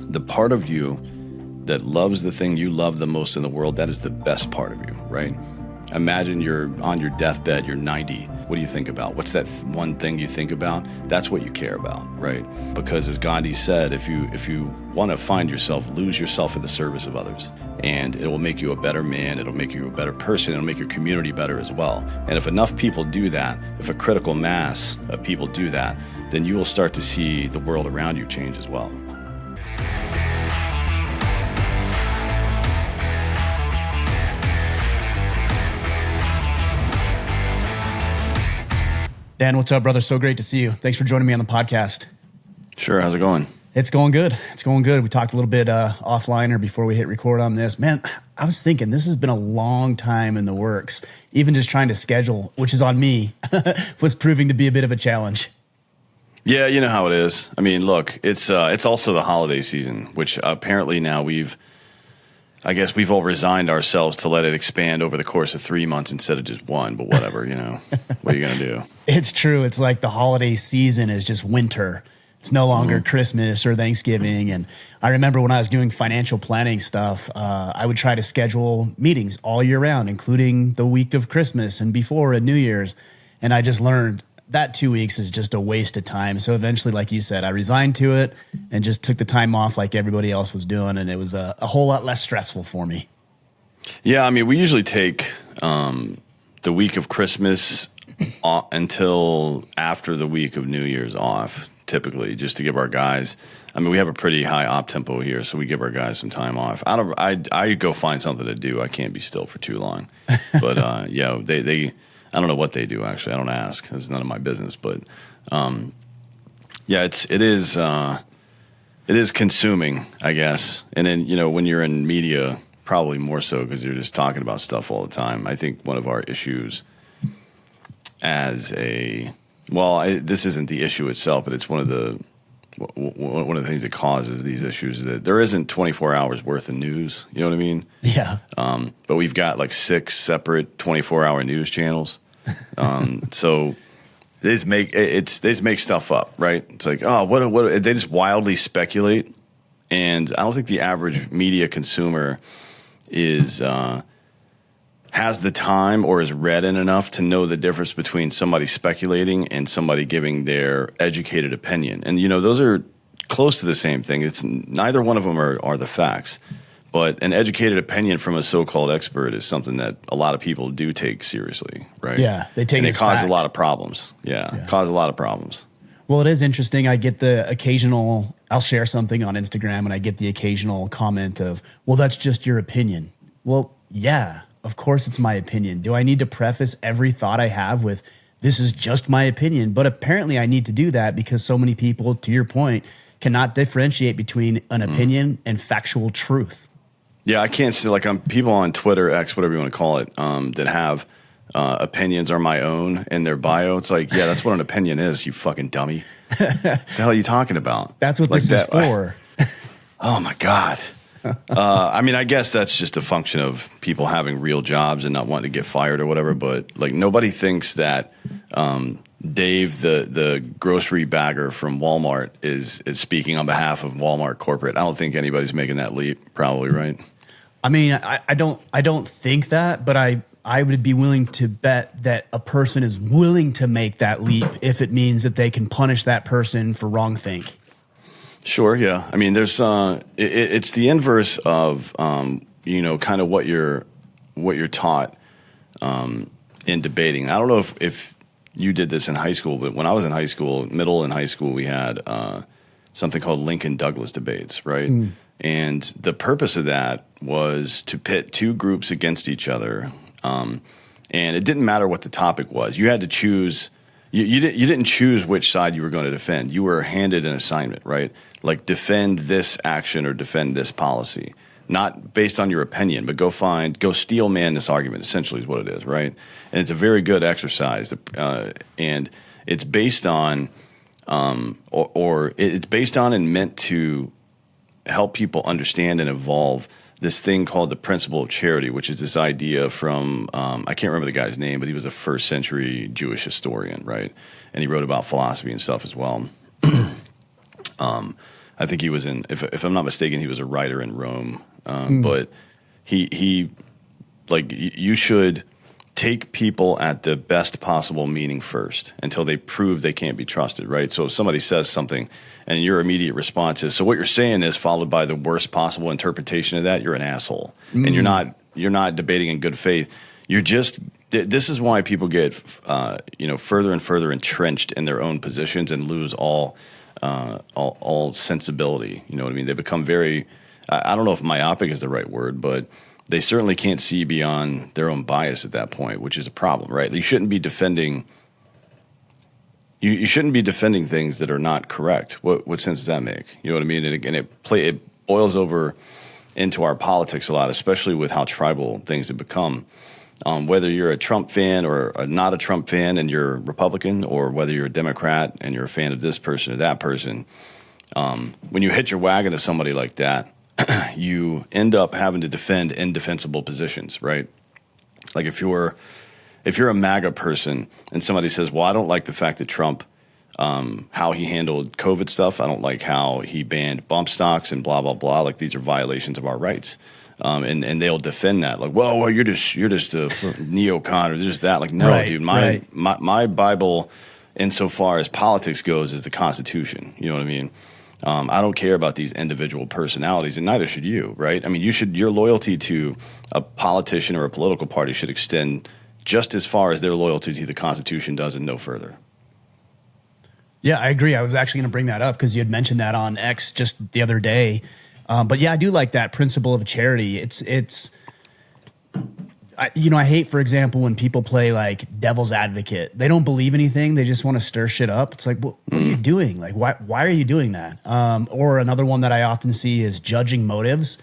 the part of you that loves the thing you love the most in the world, that is the best part of you, right? Imagine you're on your deathbed, you're 90. What do you think about? What's that one thing you think about? That's what you care about, right? Because as Gandhi said, if you want to find yourself, lose yourself in the service of others. And it will make you a better man, it'll make you a better person, it'll make your community better as well. And if enough people do that, if a critical mass of people do that, then you will start to see the world around you change as well. Dan, what's up, brother? So great to see you. Thanks for joining me on the podcast. Sure. How's it going? It's going good. It's going good. We talked a little bit offline or before we hit record on this. Man, I was thinking this has been a long time in the works. Even just trying to schedule, which is on me, was proving to be a bit of a challenge. Yeah, you know how it is. I mean, look, it's also the holiday season, which apparently now we've all resigned ourselves to let it expand over the course of 3 months instead of just one, but whatever, what are you going to do? It's true. It's like the holiday season is just winter. It's no longer Christmas or Thanksgiving. And I remember when I was doing financial planning stuff, I would try to schedule meetings all year round, including the week of Christmas and before and New Year's. And I just learned that 2 weeks is just a waste of time. So eventually, like you said, I resigned to it and just took the time off like everybody else was doing. And it was a whole lot less stressful for me. Yeah, I mean, we usually take the week of Christmas until after the week of New Year's off, typically, just to give our guys. I mean, we have a pretty high op tempo here, so we give our guys some time off. I go find something to do. I can't be still for too long. But yeah, they I don't know what they do actually. I don't ask. It's none of my business. But yeah, it is consuming, I guess. And then when you're in media, probably more so because you're just talking about stuff all the time. I think one of our issues this isn't the issue itself, but it's one of the things that causes these issues, that there isn't 24 hours worth of news. You know what I mean? Yeah. But we've got like 6 separate 24-hour news channels. So they just make stuff up, right? It's like, oh, what they just wildly speculate. And I don't think the average media consumer has the time or is read in enough to know the difference between somebody speculating and somebody giving their educated opinion. And, those are close to the same thing. It's neither one of them are the facts. But an educated opinion from a so-called expert is something that a lot of people do take seriously, right? Yeah, they take it as fact. Cause a lot of problems. Yeah, cause a lot of problems. Well, it is interesting. I get the occasional, I'll share something on Instagram and I get the occasional comment of, well, that's just your opinion. Well, yeah, of course it's my opinion. Do I need to preface every thought I have with, this is just my opinion? But apparently I need to do that because so many people, to your point, cannot differentiate between an opinion and factual truth. Yeah, I can't see, people on Twitter, X, whatever you want to call it, that have opinions are my own in their bio. It's like, yeah, that's what an opinion is, you fucking dummy. The hell are you talking about? That's what this is for. Oh, my God. I mean, I guess that's just a function of people having real jobs and not wanting to get fired or whatever. But, nobody thinks that Dave, the grocery bagger from Walmart, is speaking on behalf of Walmart corporate. I don't think anybody's making that leap, probably, right? I mean, I don't think that, but I would be willing to bet that a person is willing to make that leap if it means that they can punish that person for wrongthink. Sure, yeah. I mean, there's it's the inverse of kind of what you're taught in debating. I don't know if you did this in high school, but when I was in high school, middle and high school, we had something called Lincoln Douglas debates, right? And the purpose of that was to pit two groups against each other. And it didn't matter what the topic was. You had to choose. You didn't choose which side you were going to defend. You were handed an assignment, right? Like, defend this action or defend this policy. Not based on your opinion, but go steel man this argument, essentially is what it is, right? And it's a very good exercise. And it's based on, it's based on and meant to help people understand and evolve this thing called the principle of charity, which is this idea from, I can't remember the guy's name, but he was a first century Jewish historian, right? And he wrote about philosophy and stuff as well. I think he was if I'm not mistaken, he was a writer in Rome. But he like you should take people at the best possible meaning first until they prove they can't be trusted, right? So if somebody says something and your immediate response is, so what you're saying is, followed by the worst possible interpretation of that, you're an asshole. And you're not debating in good faith. You're just, this is why people get, further and further entrenched in their own positions and lose all sensibility. You know what I mean? They become very, I don't know if myopic is the right word, but they certainly can't see beyond their own bias at that point, which is a problem, right? You shouldn't be defending. You shouldn't be defending things that are not correct. What sense does that make? You know what I mean? And it boils over into our politics a lot, especially with how tribal things have become. Whether you're a Trump fan or not a Trump fan and you're Republican, or whether you're a Democrat and you're a fan of this person or that person, when you hitch your wagon to somebody like that, you end up having to defend indefensible positions, right? Like if you're a MAGA person and somebody says, well, I don't like the fact that Trump, how he handled COVID stuff. I don't like how he banned bump stocks and blah, blah, blah. Like these are violations of our rights. And they'll defend that. Like, well, you're just a neocon or just that. Like, no, right, dude, my Bible, insofar as politics goes, is the Constitution. You know what I mean? I don't care about these individual personalities, and neither should you, right? I mean, your loyalty to a politician or a political party should extend just as far as their loyalty to the Constitution does, and no further. Yeah, I agree. I was actually going to bring that up because you had mentioned that on X just the other day. But yeah, I do like that principle of charity. I hate, for example, when people play like devil's advocate. They don't believe anything. They just want to stir shit up. It's like, what are you doing? Like, why are you doing that? Or another one that I often see is judging motives.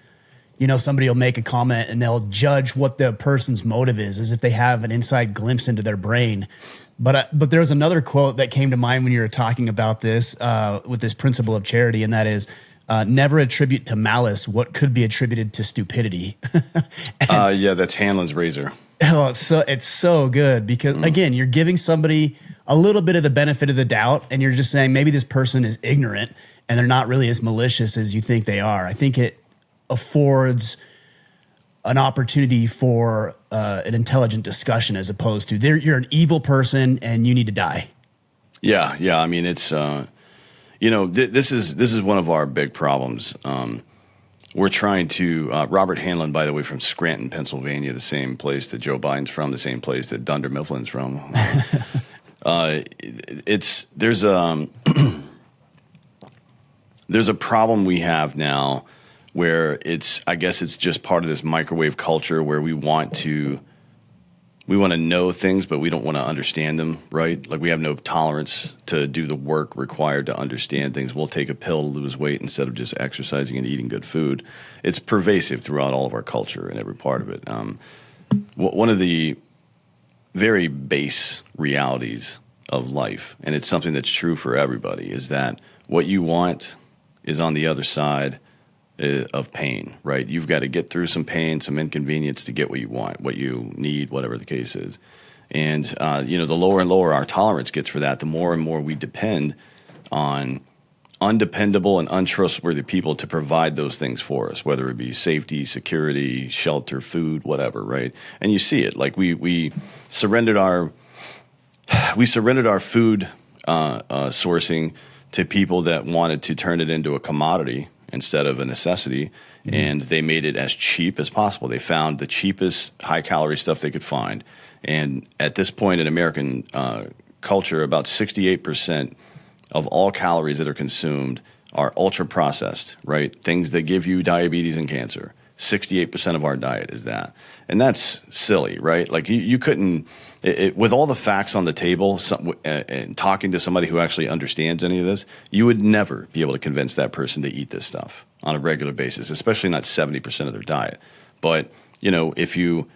You know, somebody will make a comment and they'll judge what the person's motive is as if they have an inside glimpse into their brain. But there's another quote that came to mind when you were talking about this with this principle of charity, and that is, never attribute to malice what could be attributed to stupidity. Yeah, that's Hanlon's razor. Oh, it's so good because, again, you're giving somebody a little bit of the benefit of the doubt, and you're just saying maybe this person is ignorant and they're not really as malicious as you think they are. I think it affords an opportunity for an intelligent discussion as opposed to you're an evil person and you need to die. Yeah. I mean, it's this is one of our big problems. We're trying to Robert Hanlon, by the way, from Scranton, Pennsylvania, the same place that Joe Biden's from, the same place that Dunder Mifflin's from. There's a problem we have now where I guess it's just part of this microwave culture where we want to know things, but we don't want to understand them, right? Like we have no tolerance to do the work required to understand things. We'll take a pill to lose weight instead of just exercising and eating good food. It's pervasive throughout all of our culture and every part of it. One of the very base realities of life, and it's something that's true for everybody, is that what you want is on the other side of pain, right? You've got to get through some pain, some inconvenience to get what you want, what you need, whatever the case is. And, the lower and lower our tolerance gets for that, the more and more we depend on undependable and untrustworthy people to provide those things for us, whether it be safety, security, shelter, food, whatever, right? And you see it. Like we surrendered our food sourcing to people that wanted to turn it into a commodity instead of a necessity, and they made it as cheap as possible. They found the cheapest high-calorie stuff they could find. And at this point in American culture, about 68% of all calories that are consumed are ultra-processed, right? Things that give you diabetes and cancer. 68% of our diet is that. And that's silly, right? Like you couldn't, with all the facts on the table and talking to somebody who actually understands any of this, you would never be able to convince that person to eat this stuff on a regular basis, especially not 70% of their diet. But, if you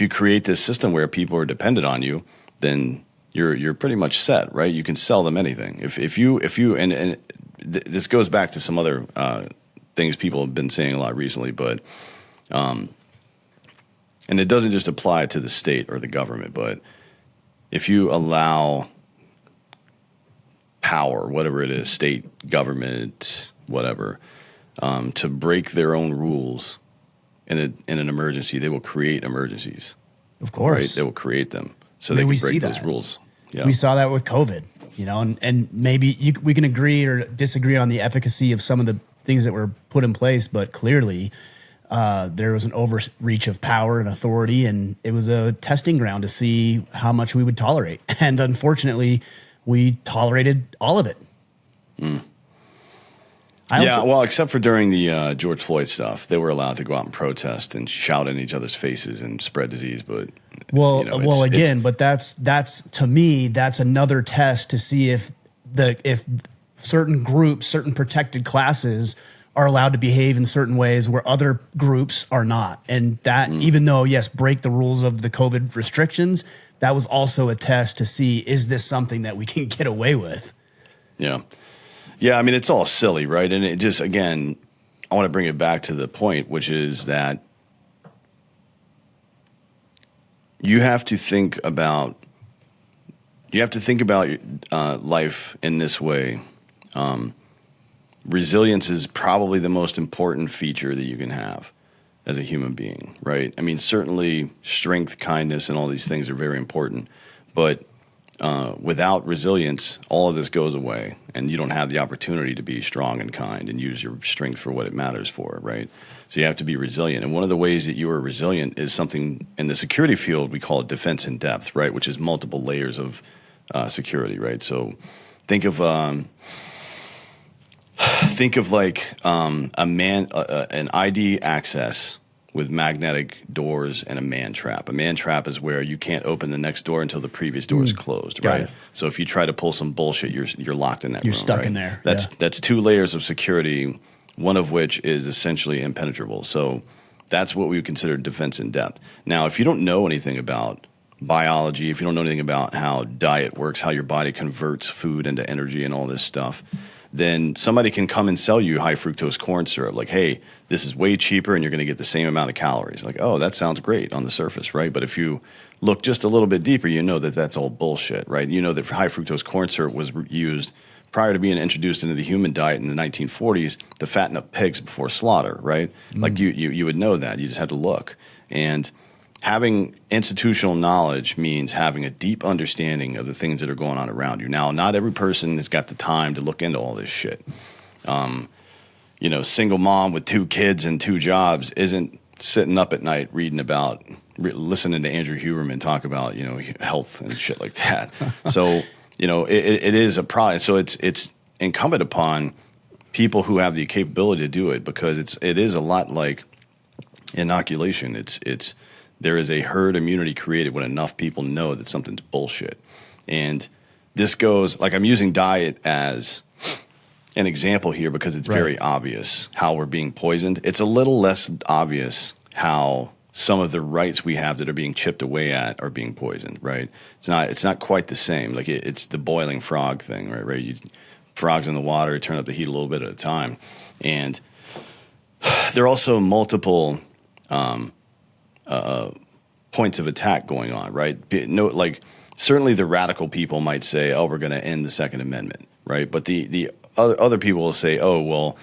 create this system where people are dependent on you, then you're pretty much set, right? You can sell them anything. If you this goes back to some other things people have been saying a lot recently, but and it doesn't just apply to the state or the government, but if you allow power, whatever it is, state, government, whatever, to break their own rules in an emergency. They will create emergencies. Of course. Right? They will create them so I mean, they we can see break those that. rules. Yeah. We saw that with COVID, and maybe we can agree or disagree on the efficacy of some of the things that were put in place, but clearly there was an overreach of power and authority, and it was a testing ground to see how much we would tolerate. And unfortunately, we tolerated all of it. Well, except for during the George Floyd stuff, they were allowed to go out and protest and shout in each other's faces and spread disease. But but that's to me, that's another test to see if certain groups, certain protected classes are allowed to behave in certain ways where other groups are not. And that, even though, yes, break the rules of the COVID restrictions, that was also a test to see, is this something that we can get away with? Yeah. Yeah, I mean, it's all silly, right? And it just, again, I want to bring it back to the point, which is that you have to think about life in this way. Resilience is probably the most important feature that you can have as a human being, right? I mean, certainly strength, kindness, and all these things are very important, but without resilience, all of this goes away, and you don't have the opportunity to be strong and kind and use your strength for what it matters for, right? So you have to be resilient. And one of the ways that you are resilient is something in the security field, we call it defense in depth, right? Which is multiple layers of security, right? So think of like an ID access with magnetic doors and a man trap. A man trap is where you can't open the next door until the previous door is closed, right? So if you try to pull some bullshit, you're locked in that room. You're stuck right? in there. That's 2 layers of security, one of which is essentially impenetrable. So that's what we would consider defense in depth. Now, if you don't know anything about biology, if you don't know anything about how diet works, how your body converts food into energy and all this stuff, then somebody can come and sell you high fructose corn syrup. Like, hey, this is way cheaper and you're going to get the same amount of calories. Like, oh, that sounds great on the surface, right? But if you look just a little bit deeper, you know that that's all bullshit, right? You know that high fructose corn syrup was used prior to being introduced into the human diet in the 1940s to fatten up pigs before slaughter, right? Like you would know that. You just had to look. And having institutional knowledge means having a deep understanding of the things that are going on around you. Now, not every person has got the time to look into all this shit. Single mom with 2 kids and 2 jobs isn't sitting up at night reading about, listening to Andrew Huberman talk about, health and shit like that. So, it is a problem. So it's incumbent upon people who have the capability to do it, because it is a lot like inoculation. There is a herd immunity created when enough people know that something's bullshit. And this goes, like, I'm using diet as an example here because it's very obvious how we're being poisoned. It's a little less obvious how some of the rights we have that are being chipped away at are being poisoned, right? It's not quite the same. Like, it's the boiling frog thing, right? Frogs in the water, turn up the heat a little bit at a time. And there are also multiple points of attack going on, right? Certainly the radical people might say, "Oh, we're going to end the Second Amendment," right? But the other people will say, "Oh, well,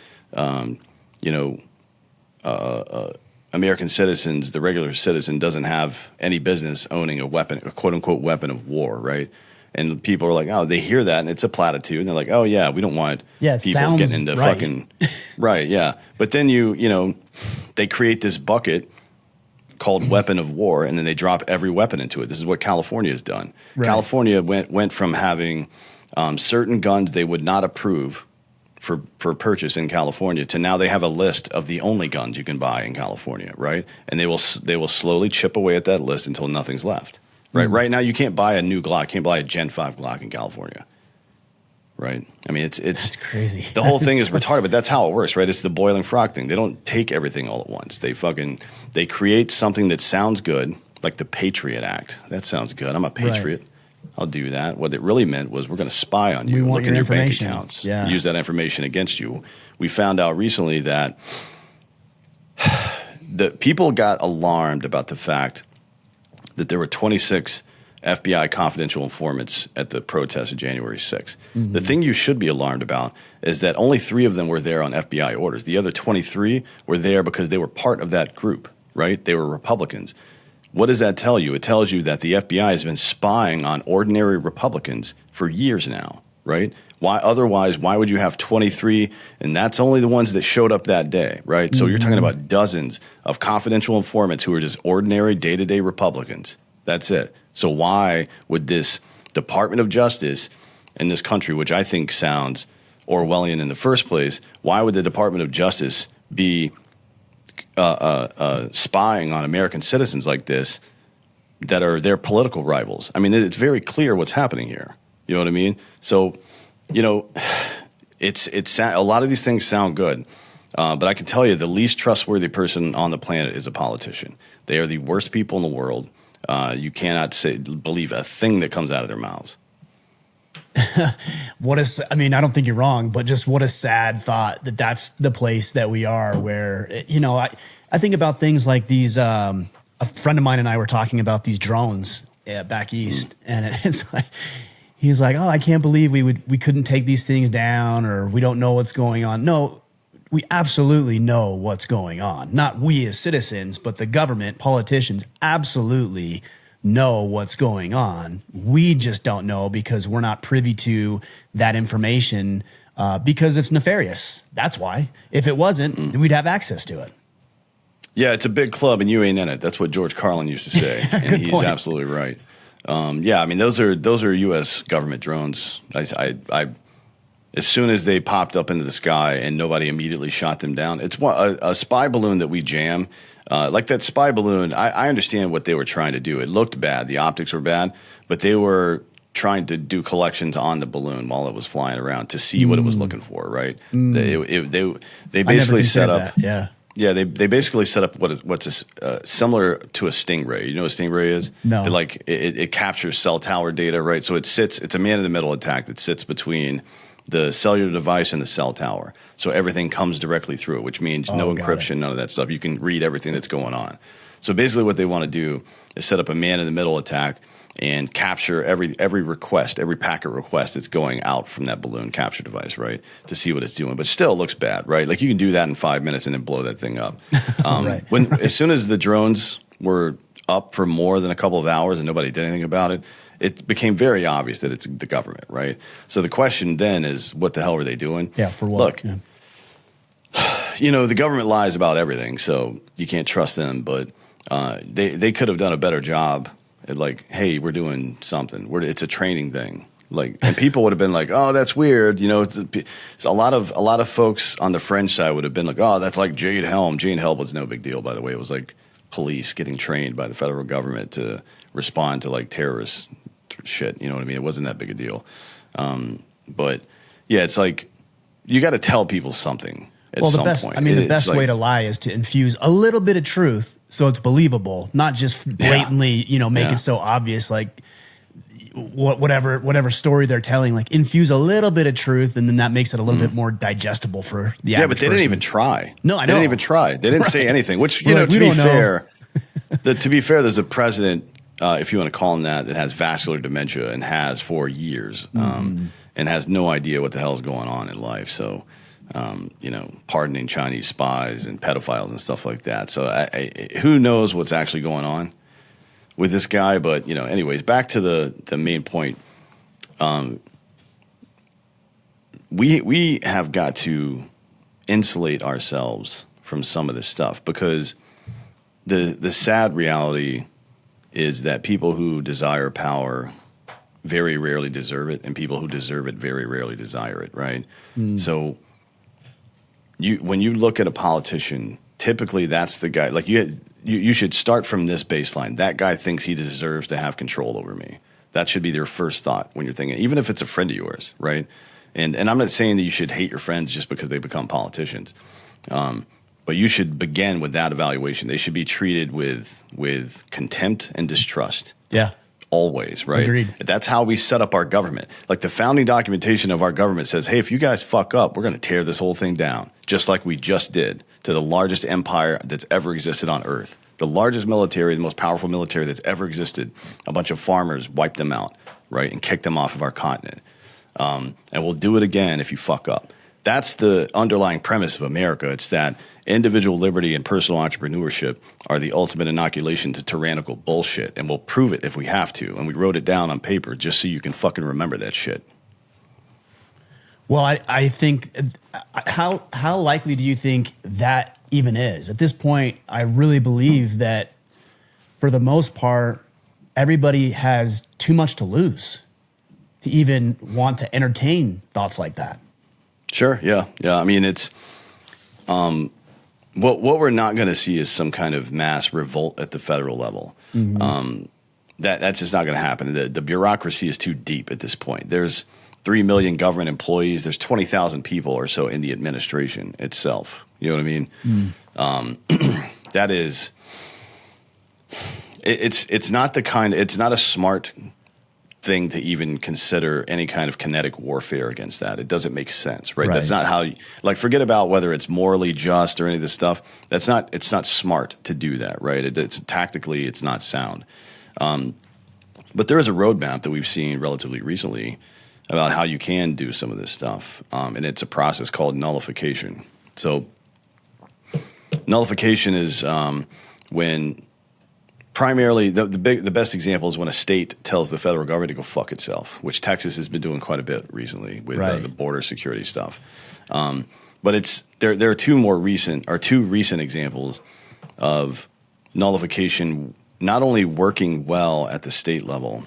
American citizens, the regular citizen, doesn't have any business owning a weapon, a quote unquote weapon of war," right? And people are like, "Oh," they hear that and it's a platitude, and they're like, "Oh yeah, we don't want people getting into fucking right, yeah." But then they create this bucket called weapon of war, and then they drop every weapon into it. This is what California has done. Right. California went from having certain guns they would not approve for purchase in California to now they have a list of the only guns you can buy in California, right? And they will slowly chip away at that list until nothing's left, right? Right now you can't buy a new Glock, can't buy a Gen 5 Glock in California, right? I mean, it's crazy. The whole thing is retarded, but that's how it works, right? It's the boiling frog thing. They don't take everything all at once. They create something that sounds good, like the Patriot Act. That sounds good. I'm a patriot. Right. I'll do that. What it really meant was, we're going to spy on you, look in your bank accounts, use that information against you. We found out recently that the people got alarmed about the fact that there were 26 FBI confidential informants at the protests of January 6th. The thing you should be alarmed about is that only 3 of them were there on FBI orders. The other 23 were there because they were part of that group, right? They were Republicans. What does that tell you? It tells you that the FBI has been spying on ordinary Republicans for years now, right? Why would you have 23? And that's only the ones that showed up that day, right? So you're talking about dozens of confidential informants who are just ordinary day-to-day Republicans. That's it. So why would this Department of Justice in this country, which I think sounds Orwellian in the first place, why would the Department of Justice be spying on American citizens like this that are their political rivals? I mean, it's very clear what's happening here. You know what I mean? So, you know, it's a lot of these things sound good, but I can tell you the least trustworthy person on the planet is a politician. They are the worst people in the world. You cannot believe a thing that comes out of their mouths. I mean, I don't think you're wrong, but just what a sad thought that that's the place that we are where, you know, I think about things like these, a friend of mine and I were talking about these drones back east, and it's like, he's like, oh, I can't believe we couldn't take these things down, or we don't know what's going on. No, we absolutely know what's going on. Not we as citizens, but the government, politicians absolutely know what's going on. We just don't know because we're not privy to that information because it's nefarious. That's why. If it wasn't, we'd have access to it. Yeah, it's a big club and you ain't in it. That's what George Carlin used to say, and he's point. Absolutely right. Yeah, I mean those are U.S. government drones. I as soon as they popped up into the sky and nobody immediately shot them down, it's a spy balloon that we jam. Like that spy balloon, I understand what they were trying to do. It looked bad. The optics were bad, but they were trying to do collections on the balloon while it was flying around to see what it was looking for, right? They basically set up. That. Yeah, they basically set up what's similar to a stingray. You know what a stingray is? No. It captures cell tower data, right? So it's a man-in-the-middle attack that sits between the cellular device and the cell tower. So everything comes directly through it, which means no encryption, none of that stuff. You can read everything that's going on. So basically what they want to do is set up a man-in-the-middle attack and capture every request, every packet request that's going out from that balloon capture device, right, to see what it's doing. But still it looks bad, right? Like you can do that in 5 minutes and then blow that thing up. As soon as the drones were up for more than a couple of hours and nobody did anything about it, it became very obvious that it's the government, right? So the question then is, what the hell were they doing? Yeah, for what? Look, you know, the government lies about everything, so you can't trust them. But they could have done a better job at like, hey, we're doing something. It's a training thing. Like, and people would have been like, oh, that's weird. You know, it's a lot of folks on the fringe side would have been like, oh, that's like Jade Helm. Jade Helm was no big deal, by the way. It was like police getting trained by the federal government to respond to like terrorist shit. You know what I mean? It wasn't that big a deal. But yeah, it's like you got to tell people something at some point. I mean, the best way to lie is to infuse a little bit of truth so it's believable, not just blatantly, make it so obvious, like whatever story they're telling, like infuse a little bit of truth, and then that makes it a little bit more digestible for the average but they didn't even try. No, I know. They didn't even try. They didn't say anything, which, to be fair, there's a president, if you want to call him that has vascular dementia and has for years, and has no idea what the hell is going on in life. So, pardoning Chinese spies and pedophiles and stuff like that. So who knows what's actually going on with this guy? But, anyways, back to the main point. We have got to insulate ourselves from some of this stuff, because the sad reality is that people who desire power very rarely deserve it, and people who deserve it very rarely desire it, right? So when you look at a politician, typically that's the guy. Like you should start from this baseline. That guy thinks he deserves to have control over me. That should be their first thought when you're thinking, even if it's a friend of yours, right? And I'm not saying that you should hate your friends just because they become politicians, but you should begin with that evaluation. They should be treated with contempt and distrust. Yeah. Always, right? Agreed. That's how we set up our government. Like the founding documentation of our government says, hey, if you guys fuck up, we're going to tear this whole thing down, just like we just did to the largest empire that's ever existed on Earth. the largest military, the most powerful military that's ever existed. A bunch of farmers wiped them out, right, and kicked them off of our continent. And we'll do it again if you fuck up. That's the underlying premise of America. It's that individual liberty and personal entrepreneurship are the ultimate inoculation to tyrannical bullshit, and we'll prove it if we have to. And we wrote it down on paper just so you can fucking remember that shit. Well, I think how likely do you think that even is? At this point, I really believe that for the most part, everybody has too much to lose to even want to entertain thoughts like that. Sure. Yeah. I mean, it's what we're not going to see is some kind of mass revolt at the federal level. Mm-hmm. That's just not going to happen. The bureaucracy is too deep at this point. There's 3 million government employees. There's 20,000 people or so in the administration itself. You know what I mean? That is, it's not the kind. It's not a smart thing to even consider any kind of kinetic warfare against that. It doesn't make sense, right? That's not how you, like, forget about whether it's morally just or any of this stuff. It's not smart to do that, right? It's tactically, it's not sound. But there is a roadmap that we've seen relatively recently about how you can do some of this stuff. And it's a process called nullification. So nullification is when primarily, the best example is when a state tells the federal government to go fuck itself, which Texas has been doing quite a bit recently with the border security stuff. But there are two recent examples of nullification not only working well at the state level,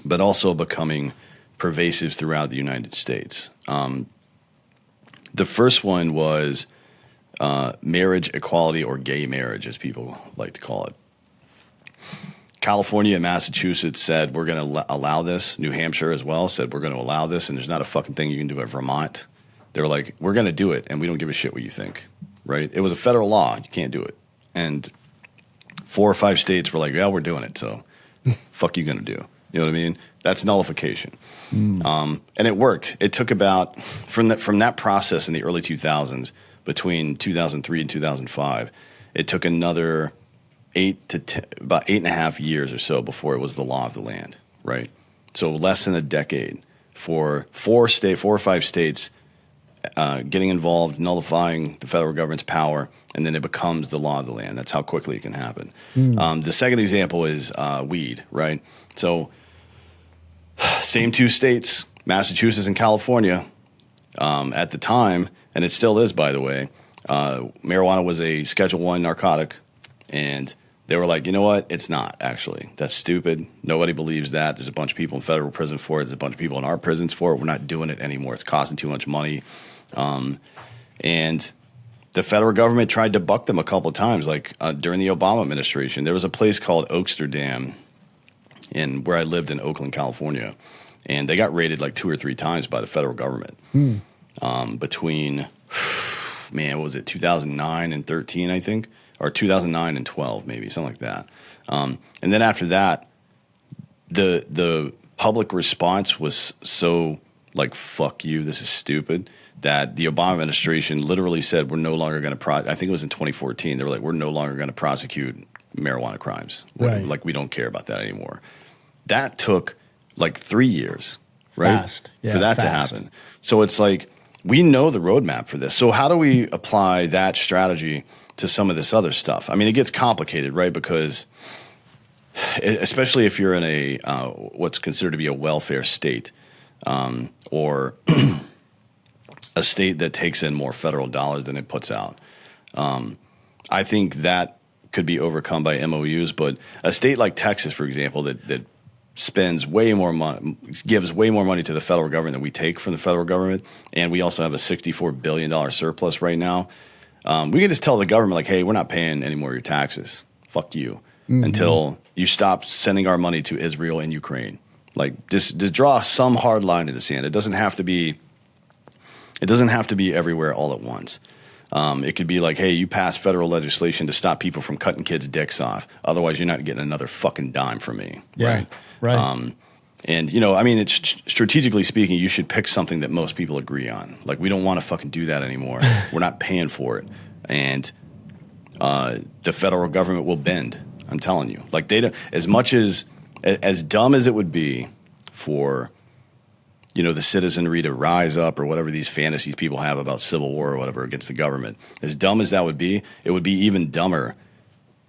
but also becoming pervasive throughout the United States. The first one was marriage equality, or gay marriage, as people like to call it. California and Massachusetts said, we're going to allow this. New Hampshire as well said, we're going to allow this, and there's not a fucking thing you can do at Vermont. They were like, we're going to do it, and we don't give a shit what you think, right? It was a federal law. You can't do it. And 4 or 5 states were like, yeah, we're doing it, so fuck you going to do? You know what I mean? That's nullification. And it worked. It took about, from that process in the early 2000s, between 2003 and 2005, it took another about 8.5 years or so before it was the law of the land, right? So less than a decade for 4 or 5 states getting involved, nullifying the federal government's power, and then it becomes the law of the land. That's how quickly it can happen. The second example is weed, right? So same 2 states, Massachusetts and California, at the time, and it still is, by the way, marijuana was a Schedule I narcotic, and they were like, you know what? It's not, actually. That's stupid. Nobody believes that. There's a bunch of people in federal prison for it. There's a bunch of people in our prisons for it. We're not doing it anymore. It's costing too much money. And the federal government tried to buck them a couple of times, like during the Obama administration. There was a place called Oaksterdam where I lived in Oakland, California, and they got raided like 2 or 3 times by the federal government between, what was it, 2009 and 13, I think? Or 2009 and 12, maybe, something like that. And then after that, the public response was so like, fuck you, this is stupid, that the Obama administration literally said, we're no longer going to I think it was in 2014. They were like, we're no longer going to prosecute marijuana crimes. Right. Like, we don't care about that anymore. That took like 3 years, right? For that to happen. So it's like, we know the roadmap for this. So how do we apply that strategy to some of this other stuff? I mean, it gets complicated, right? Because especially if you're in a what's considered to be a welfare state, or a state that takes in more federal dollars than it puts out. I think that could be overcome by MOUs, but a state like Texas, for example, that spends way more money, gives way more money to the federal government than we take from the federal government, and we also have a $64 billion surplus right now. We can just tell the government, like, hey, we're not paying any more of your taxes. Fuck you. Until you stop sending our money to Israel and Ukraine. Like, just draw some hard line in the sand. It doesn't have to be everywhere all at once. It could be like, hey, you pass federal legislation to stop people from cutting kids' dicks off. Otherwise, you're not getting another fucking dime from me. Yeah, right. And, you know, I mean, it's strategically speaking, you should pick something that most people agree on. Like, we don't want to fucking do that anymore. We're not paying for it. And the federal government will bend. I'm telling you, like they don't, as much as dumb as it would be for, the citizenry to rise up or whatever these fantasies people have about civil war or whatever against the government, as dumb as that would be, it would be even dumber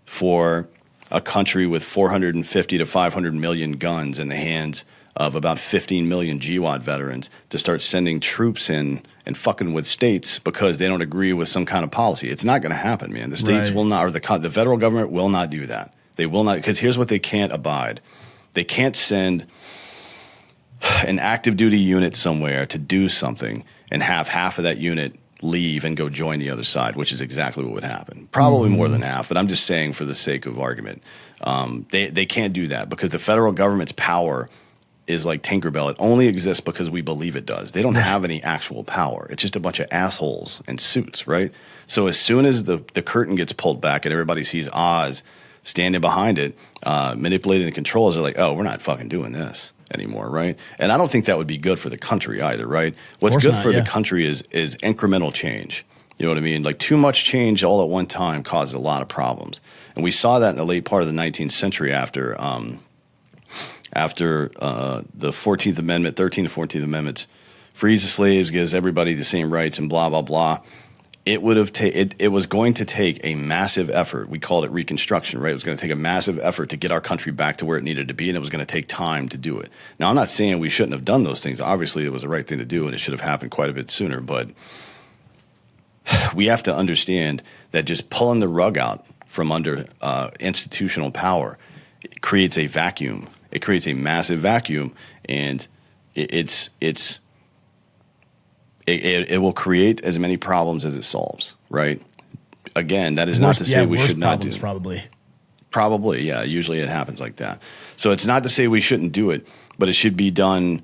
for a country with 450 to 500 million guns in the hands of about 15 million GWAT veterans to start sending troops in and fucking with states because they don't agree with some kind of policy. It's not going to happen, man. The states will not, or the federal government will not do that. They will not, because here's what they can't abide. They can't send an active duty unit somewhere to do something and have half of that unit leave and go join the other side, which is exactly what would happen. Probably more than half, but I'm just saying for the sake of argument. They can't do that because the federal government's power is like Tinkerbell. It only exists because we believe it does. They don't have any actual power. It's just a bunch of assholes in suits, right? So as soon as the curtain gets pulled back and everybody sees Oz standing behind it, manipulating the controls, they're like, oh, we're not fucking doing this anymore, right? And I don't think that would be good for the country either, right? What's good for the country is incremental change. You know what I mean? Like too much change all at one time causes a lot of problems. And we saw that in the late part of the 19th century after the 14th Amendment, 13th and 14th Amendments, frees the slaves, gives everybody the same rights and blah, blah, blah. It would have it was going to take a massive effort. We called it Reconstruction, right? It was going to take a massive effort to get our country back to where it needed to be, and it was going to take time to do it. Now, I'm not saying we shouldn't have done those things. Obviously, it was the right thing to do, and it should have happened quite a bit sooner. But we have to understand that just pulling the rug out from under institutional power creates a vacuum. It creates a massive vacuum, and it will create as many problems as it solves, right? Again, that is not to say we should not do. Probably, yeah. Usually it happens like that. So it's not to say we shouldn't do it, but it should be done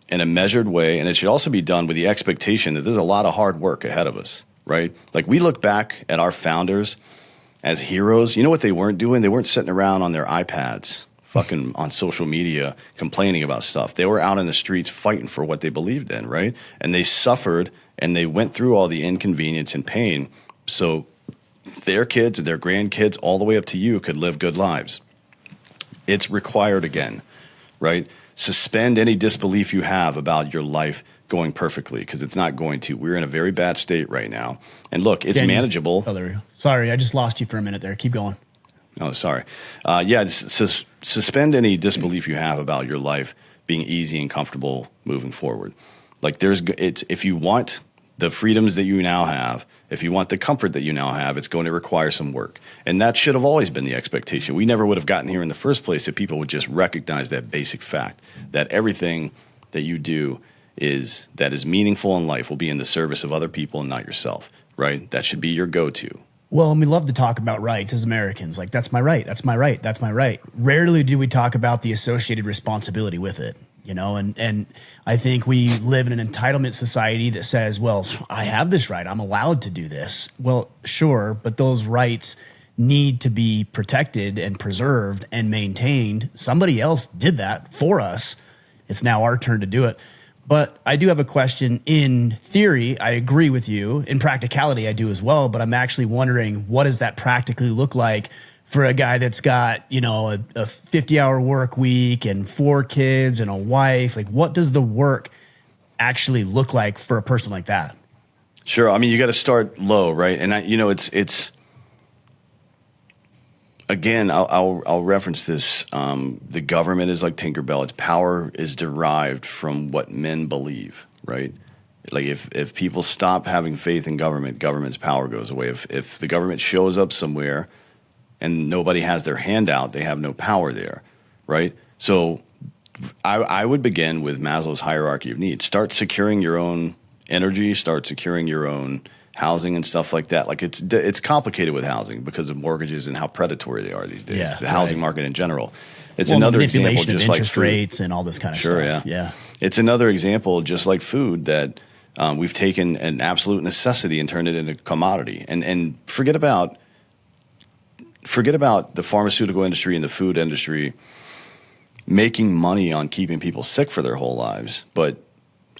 in a measured way, and it should also be done with the expectation that there's a lot of hard work ahead of us, right? Like we look back at our founders as heroes. You know what they weren't doing? They weren't sitting around on their iPads fucking on social media complaining about stuff. They were out in the streets fighting for what they believed in, right? And they suffered and they went through all the inconvenience and pain so their kids and their grandkids all the way up to you could live good lives. It's required again, right? Suspend any disbelief you have about your life going perfectly because it's not going to. We're in a very bad state right now. And look, it's manageable. Sorry, I just lost you for a minute there. Keep going. Oh, sorry. Suspend any disbelief you have about your life being easy and comfortable moving forward. Like if you want the freedoms that you now have, if you want the comfort that you now have, it's going to require some work. And that should have always been the expectation. We never would have gotten here in the first place if people would just recognize that basic fact that everything that you do that is meaningful in life will be in the service of other people and not yourself, right? That should be your go-to. Well, and we love to talk about rights as Americans. Like, that's my right, that's my right, that's my right. Rarely do we talk about the associated responsibility with it, and I think we live in an entitlement society that says, well, I have this right, I'm allowed to do this. Well, sure, but those rights need to be protected and preserved and maintained. Somebody else did that for us. It's now our turn to do it. But I do have a question. In theory, I agree with you. In practicality, I do as well. But I'm actually wondering, what does that practically look like for a guy that's got, a 50-hour work week and 4 kids and a wife? Like, what does the work actually look like for a person like that? Sure. I mean, you got to start low, right? And it's again, I'll reference this. The government is like Tinkerbell. Its power is derived from what men believe, right? Like if people stop having faith in government's power goes away. If the government shows up somewhere and nobody has their hand out, they have no power there, right? So I would begin with Maslow's hierarchy of needs. Start securing your own energy. Start securing your own housing and stuff like that. Like it's complicated with housing because of mortgages and how predatory they are these days. Yeah, the housing market in general. It's another example, just like interest rates and all this kind of stuff. Yeah. It's another example, just like food, that we've taken an absolute necessity and turned it into a commodity. And forget about the pharmaceutical industry and the food industry making money on keeping people sick for their whole lives. But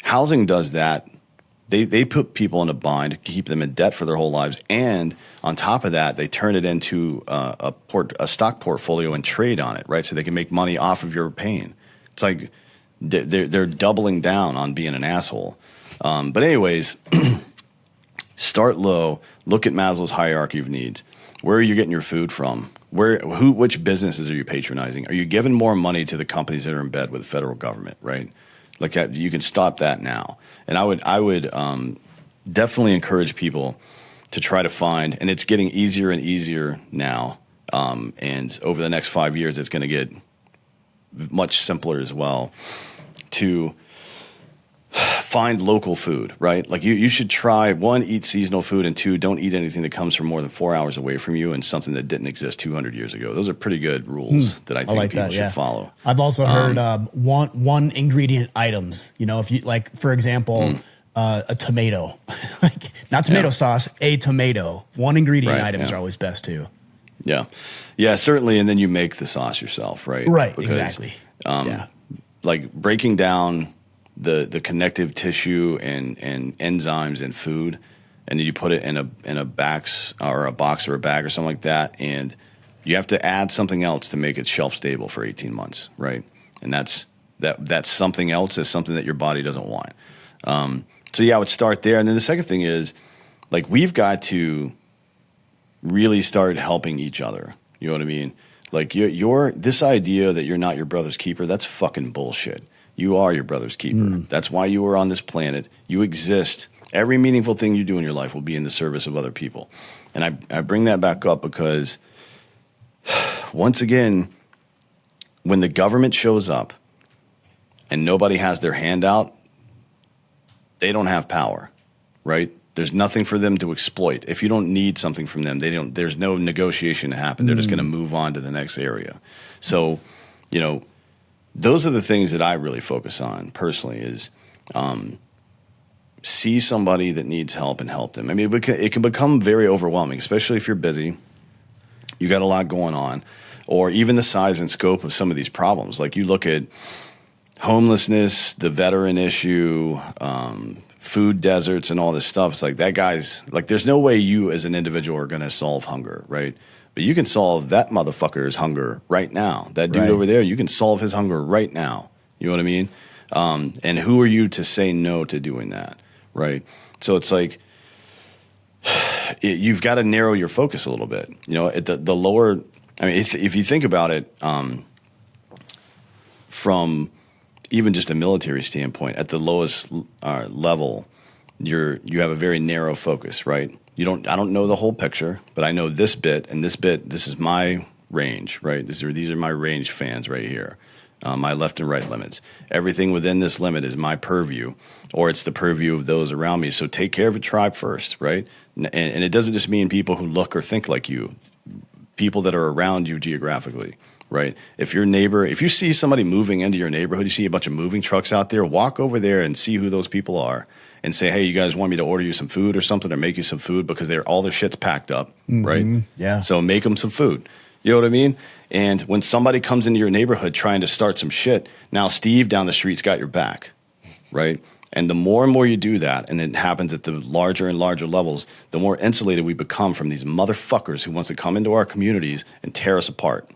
housing does that they put people in a bind to keep them in debt for their whole lives, and on top of that, they turn it into a stock portfolio and trade on it, right? So they can make money off of your pain. It's like they're doubling down on being an asshole. But anyways, start low. Look at Maslow's hierarchy of needs. Where are you getting your food from? Which businesses are you patronizing? Are you giving more money to the companies that are in bed with the federal government, right? Like you can stop that now. And I would definitely encourage people to try to find, and it's getting easier and easier now. And over the next 5 years, it's going to get much simpler as well to find local food, right? Like you should try, one, eat seasonal food, and two, don't eat anything that comes from more than 4 hours away from you and something that didn't exist 200 years ago. Those are pretty good rules that I think like people that, should follow. I've also heard one ingredient items. You know, if you like, for example, a tomato, like not tomato sauce, a tomato. One ingredient items are always best too. Yeah, certainly. And then you make the sauce yourself, right? Right, Because, exactly. Like breaking down the connective tissue and enzymes in food, and then you put it in a box or a bag or something like that, and you have to add something else to make it shelf stable for 18 months, right? And that's something else is something that your body doesn't want. So yeah, I would start there, and then the second thing is, like, we've got to really start helping each other. You know what I mean? Like this idea that you're not your brother's keeper, that's fucking bullshit. You are your brother's keeper. That's why you are on this planet. You exist. Every meaningful thing you do in your life will be in the service of other people. And I bring that back up because, once again, when the government shows up and nobody has their hand out, they don't have power, right? There's nothing for them to exploit. If you don't need something from them, there's no negotiation to happen. They're just going to move on to the next area. So, you know, those are the things that I really focus on personally is see somebody that needs help and help them. I mean, it can become very overwhelming, especially if you're busy, you got a lot going on, or even the size and scope of some of these problems. Like you look at homelessness, the veteran issue, food deserts and all this stuff. It's like that guy's like, there's no way you as an individual are going to solve hunger, right? But you can solve that motherfucker's hunger right now. That dude over there, you can solve his hunger right now. You know what I mean? And who are you to say no to doing that, right? So it's like you've got to narrow your focus a little bit. You know, at the lower, I mean, if you think about it from even just a military standpoint, at the lowest level, you have a very narrow focus, right? I don't know the whole picture, but I know this bit and this bit. This is my range, right? These are my range fans right here, my left and right limits. Everything within this limit is my purview, or it's the purview of those around me. So take care of a tribe first, right? And it doesn't just mean people who look or think like you, people that are around you geographically, right? If you see somebody moving into your neighborhood, you see a bunch of moving trucks out there, walk over there and see who those people are. And say, hey, you guys want me to order you some food or something, or make you some food, because all their shit's packed up, right? Yeah. So make them some food. You know what I mean? And when somebody comes into your neighborhood trying to start some shit, now Steve down the street's got your back, right? And the more and more you do that, and it happens at the larger and larger levels, the more insulated we become from these motherfuckers who wants to come into our communities and tear us apart.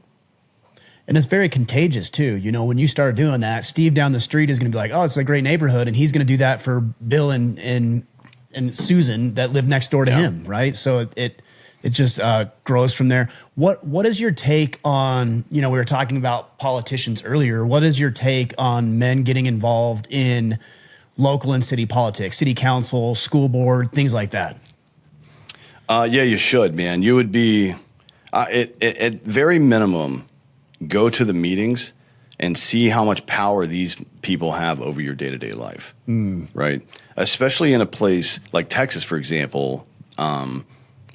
And it's very contagious too. You know, when you start doing that, Steve down the street is going to be like, "Oh, it's a great neighborhood," and he's going to do that for Bill and Susan that live next door to him, right? So it just grows from there. What is your take on? You know, we were talking about politicians earlier. What is your take on men getting involved in local and city politics, city council, school board, things like that? Yeah, you should, man. You would be at very minimum. Go to the meetings and see how much power these people have over your day-to-day life, right? Especially in a place like Texas, for example,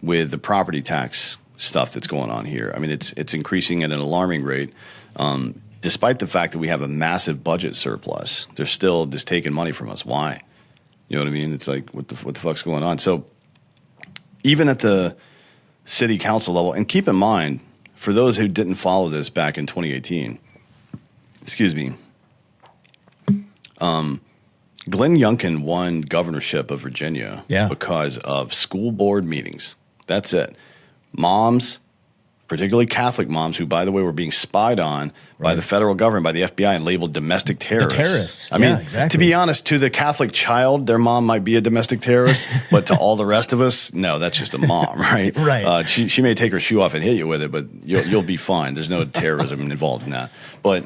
with the property tax stuff that's going on here. I mean, it's increasing at an alarming rate. Despite the fact that we have a massive budget surplus, they're still just taking money from us. Why? You know what I mean? It's like, what the fuck's going on? So even at the city council level, and keep in mind, for those who didn't follow this back in 2018, Glenn Youngkin won governorship of Virginia because of school board meetings. That's it. Moms, particularly Catholic moms, who, by the way, were being spied on by the federal government, by the FBI, and labeled domestic terrorists. The terrorists. I mean, to be honest, to the Catholic child, their mom might be a domestic terrorist, but to all the rest of us, no, that's just a mom, right? Right. She may take her shoe off and hit you with it, but you'll be fine. There's no terrorism involved in that. But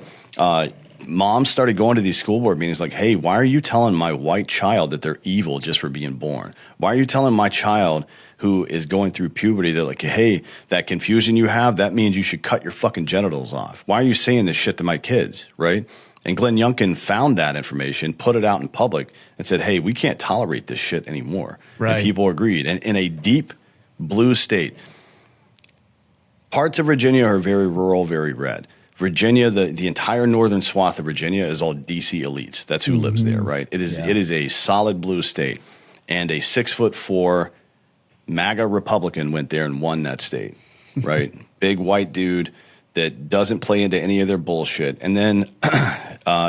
moms started going to these school board meetings like, hey, why are you telling my white child that they're evil just for being born? Why are you telling my child who is going through puberty that, like, hey, that confusion you have, that means you should cut your fucking genitals off? Why are you saying this shit to my kids, right? And Glenn Youngkin found that information, put it out in public, and said, hey, we can't tolerate this shit anymore. Right. And people agreed. And in a deep blue state, parts of Virginia are very rural, very red. Virginia, the entire northern swath of Virginia is all DC elites. That's who lives there, right? It is a solid blue state. And a 6'4" MAGA Republican went there and won that state, right? Big white dude that doesn't play into any of their bullshit. And then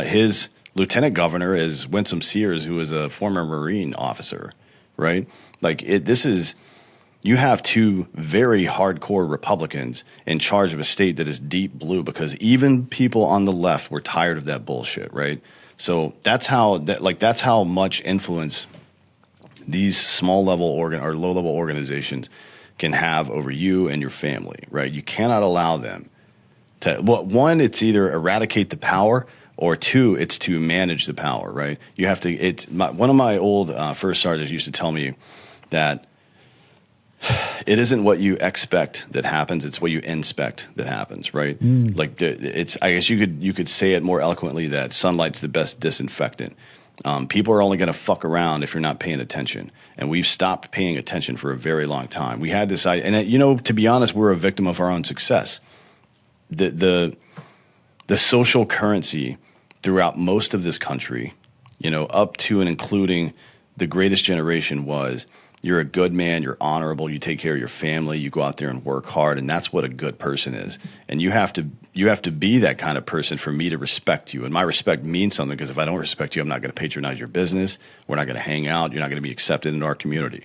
his lieutenant governor is Winsome Sears, who is a former Marine officer, right? Like, you have two very hardcore Republicans in charge of a state that is deep blue, because even people on the left were tired of that bullshit, right? So that's how much influence these small level or low level organizations can have over you and your family, right? You cannot allow them to, well, one, it's either eradicate the power, or two, it's to manage the power, right? You have to, one of my old first sergeants used to tell me that it isn't what you expect that happens, it's what you inspect that happens, right? Like, I guess you could say it more eloquently that sunlight's the best disinfectant. People are only going to fuck around if you're not paying attention. And we've stopped paying attention for a very long time. We had this idea, and to be honest, we're a victim of our own success. The social currency throughout most of this country, up to and including the greatest generation, was you're a good man, you're honorable, you take care of your family, you go out there and work hard, and that's what a good person is. And you have to be that kind of person for me to respect you. And my respect means something, because if I don't respect you, I'm not going to patronize your business. We're not going to hang out. You're not going to be accepted into our community.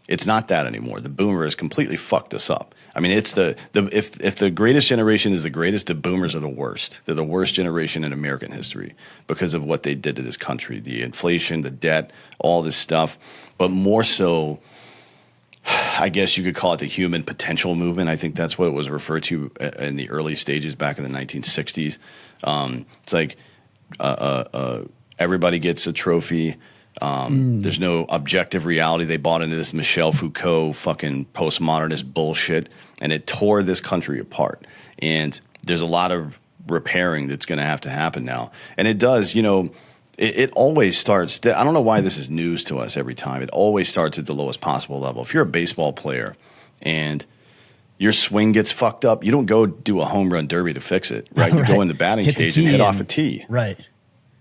It's not that anymore. The boomer has completely fucked us up. I mean, it's if the greatest generation is the greatest, the boomers are the worst. They're the worst generation in American history because of what they did to this country, the inflation, the debt, all this stuff. But more so, I guess you could call it the human potential movement. I think that's what it was referred to in the early stages back in the 1960s. It's like everybody gets a trophy. There's no objective reality. They bought into this Michel Foucault fucking postmodernist bullshit, and it tore this country apart. And there's a lot of repairing that's going to have to happen now. And it does, it always starts. I don't know why this is news to us every time. It always starts at the lowest possible level. If you're a baseball player and your swing gets fucked up, you don't go do a home run derby to fix it, right? You go in the batting cage and hit off a tee. Right.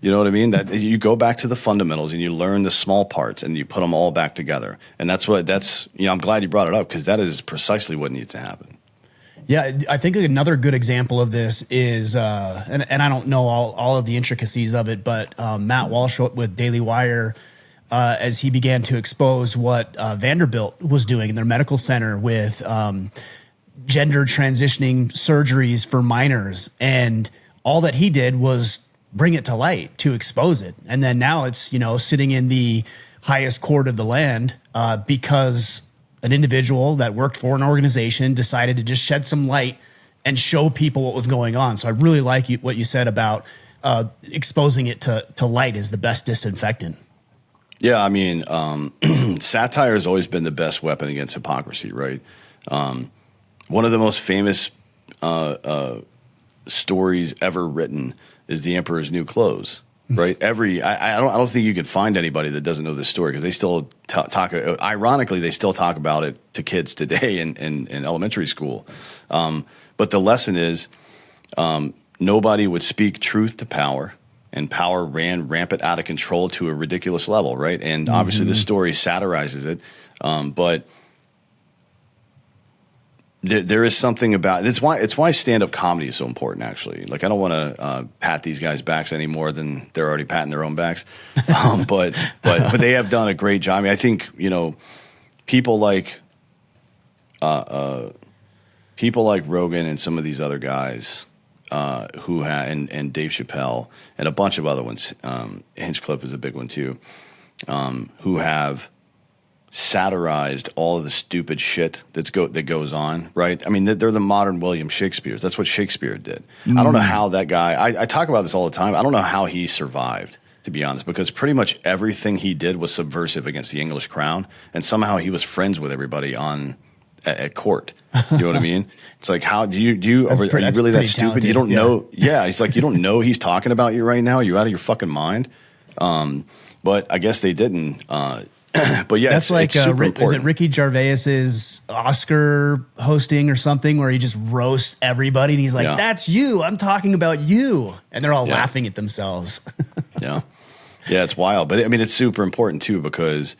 You know what I mean? That you go back to the fundamentals and you learn the small parts and you put them all back together. And I'm glad you brought it up, because that is precisely what needs to happen. Yeah, I think another good example of this is, and I don't know all of the intricacies of it, but Matt Walsh with Daily Wire, as he began to expose what Vanderbilt was doing in their medical center with gender transitioning surgeries for minors. And all that he did was bring it to light, to expose it. And then now it's, sitting in the highest court of the land because an individual that worked for an organization decided to just shed some light and show people what was going on. So I really like what you said about exposing it to light is the best disinfectant. Yeah, I mean, satire has always been the best weapon against hypocrisy, right? One of the most famous stories ever written is The Emperor's New Clothes, right? I don't think you could find anybody that doesn't know this story, because they still talk. Ironically, they still talk about it to kids today in elementary school. But the lesson is, nobody would speak truth to power, and power ran rampant out of control to a ridiculous level, right? And obviously, this story satirizes it, but there is something about it's why stand-up comedy is so important, actually. Like, I don't want to pat these guys' backs any more than they're already patting their own backs, but they have done a great job. I mean, I think, you know, people like Rogan and some of these other guys and Dave Chappelle and a bunch of other ones, Hinchcliffe is a big one too, who have satirized all of the stupid shit that goes on, right? I mean, they're the modern William Shakespeare's. That's what Shakespeare did. I don't know how that guy, I talk about this all the time. I don't know how he survived, to be honest, because pretty much everything he did was subversive against the English crown, and somehow he was friends with everybody at court. You know what I mean? It's like, how are you really that stupid? Talented. You don't know. Yeah. He's like, you don't know he's talking about you right now. You're out of your fucking mind. But I guess they didn't. But yeah, that's it's super important. Is it Ricky Gervais's Oscar hosting or something where he just roasts everybody and he's like, that's you. I'm talking about you. And they're all laughing at themselves. Yeah. Yeah, it's wild. But I mean, it's super important too, because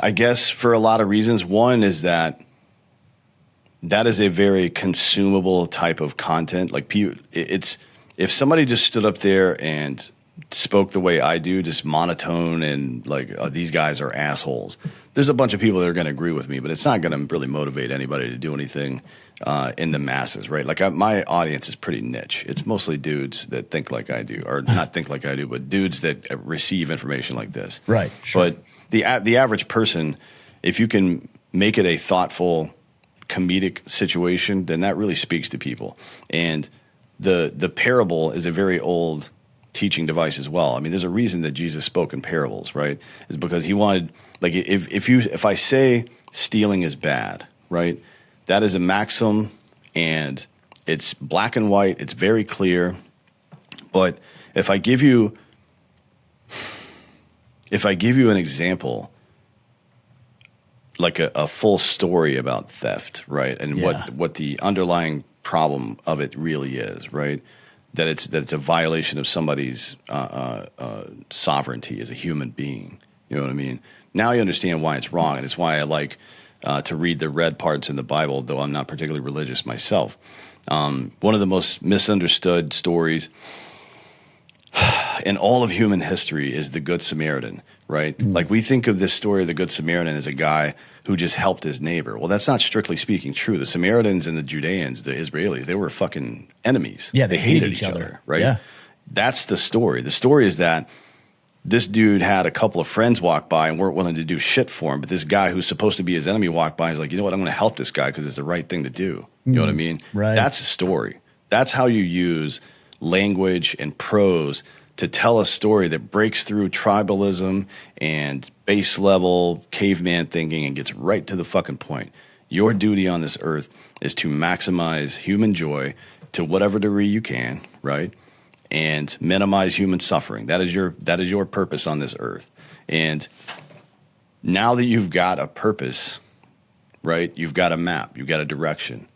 I guess for a lot of reasons. One is that is a very consumable type of content. Like, if somebody just stood up there and spoke the way I do, just monotone and like, these guys are assholes, there's a bunch of people that are going to agree with me, but it's not going to really motivate anybody to do anything in the masses, right? Like, my audience is pretty niche. It's mostly dudes that think like I do, or not think like I do, but dudes that receive information like this. Right. Sure. But the average person, if you can make it a thoughtful, comedic situation, then that really speaks to people. And the parable is a very old teaching device as well. I mean, there's a reason that Jesus spoke in parables, right? Is because he wanted, like, if I say stealing is bad, right? That is a maxim, and it's black and white. It's very clear. But if I give you an example, like a full story about theft, right? And what the underlying problem of it really is, right? That it's a violation of somebody's sovereignty as a human being. You know what I mean? Now you understand why it's wrong, and it's why I like to read the red parts in the Bible, though I'm not particularly religious myself. One of the most misunderstood stories in all of human history is the Good Samaritan, right? Mm. Like, we think of this story of the Good Samaritan as a guy who just helped his neighbor. Well, that's not strictly speaking true. The Samaritans and the Judeans, the Israelis, they were fucking enemies. Yeah, they hated each other, right? Yeah. That's the story. The story is that this dude had a couple of friends walk by and weren't willing to do shit for him, but this guy who's supposed to be his enemy walked by and he's like, you know what, I'm going to help this guy because it's the right thing to do. You know what I mean? Right. That's a story. That's how you use language and prose to tell a story that breaks through tribalism and base level caveman thinking and gets right to the fucking point. Your duty on this earth is to maximize human joy to whatever degree you can, right? And minimize human suffering. That is your purpose on this earth. And now that you've got a purpose, right? You've got a map, you've got a direction.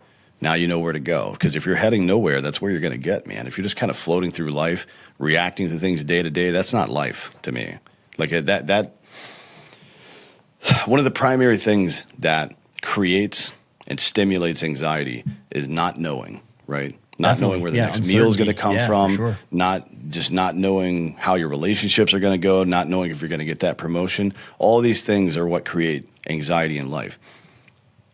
Now you know where to go. Because if you're heading nowhere, that's where you're going to get, man. If you're just kind of floating through life, reacting to things day to day, that's not life to me. Like, that one of the primary things that creates and stimulates anxiety is not knowing, right? Not Definitely. knowing where the next meal is going to come from, sure. not knowing how your relationships are going to go, not knowing if you're going to get that promotion. All these things are what create anxiety in life.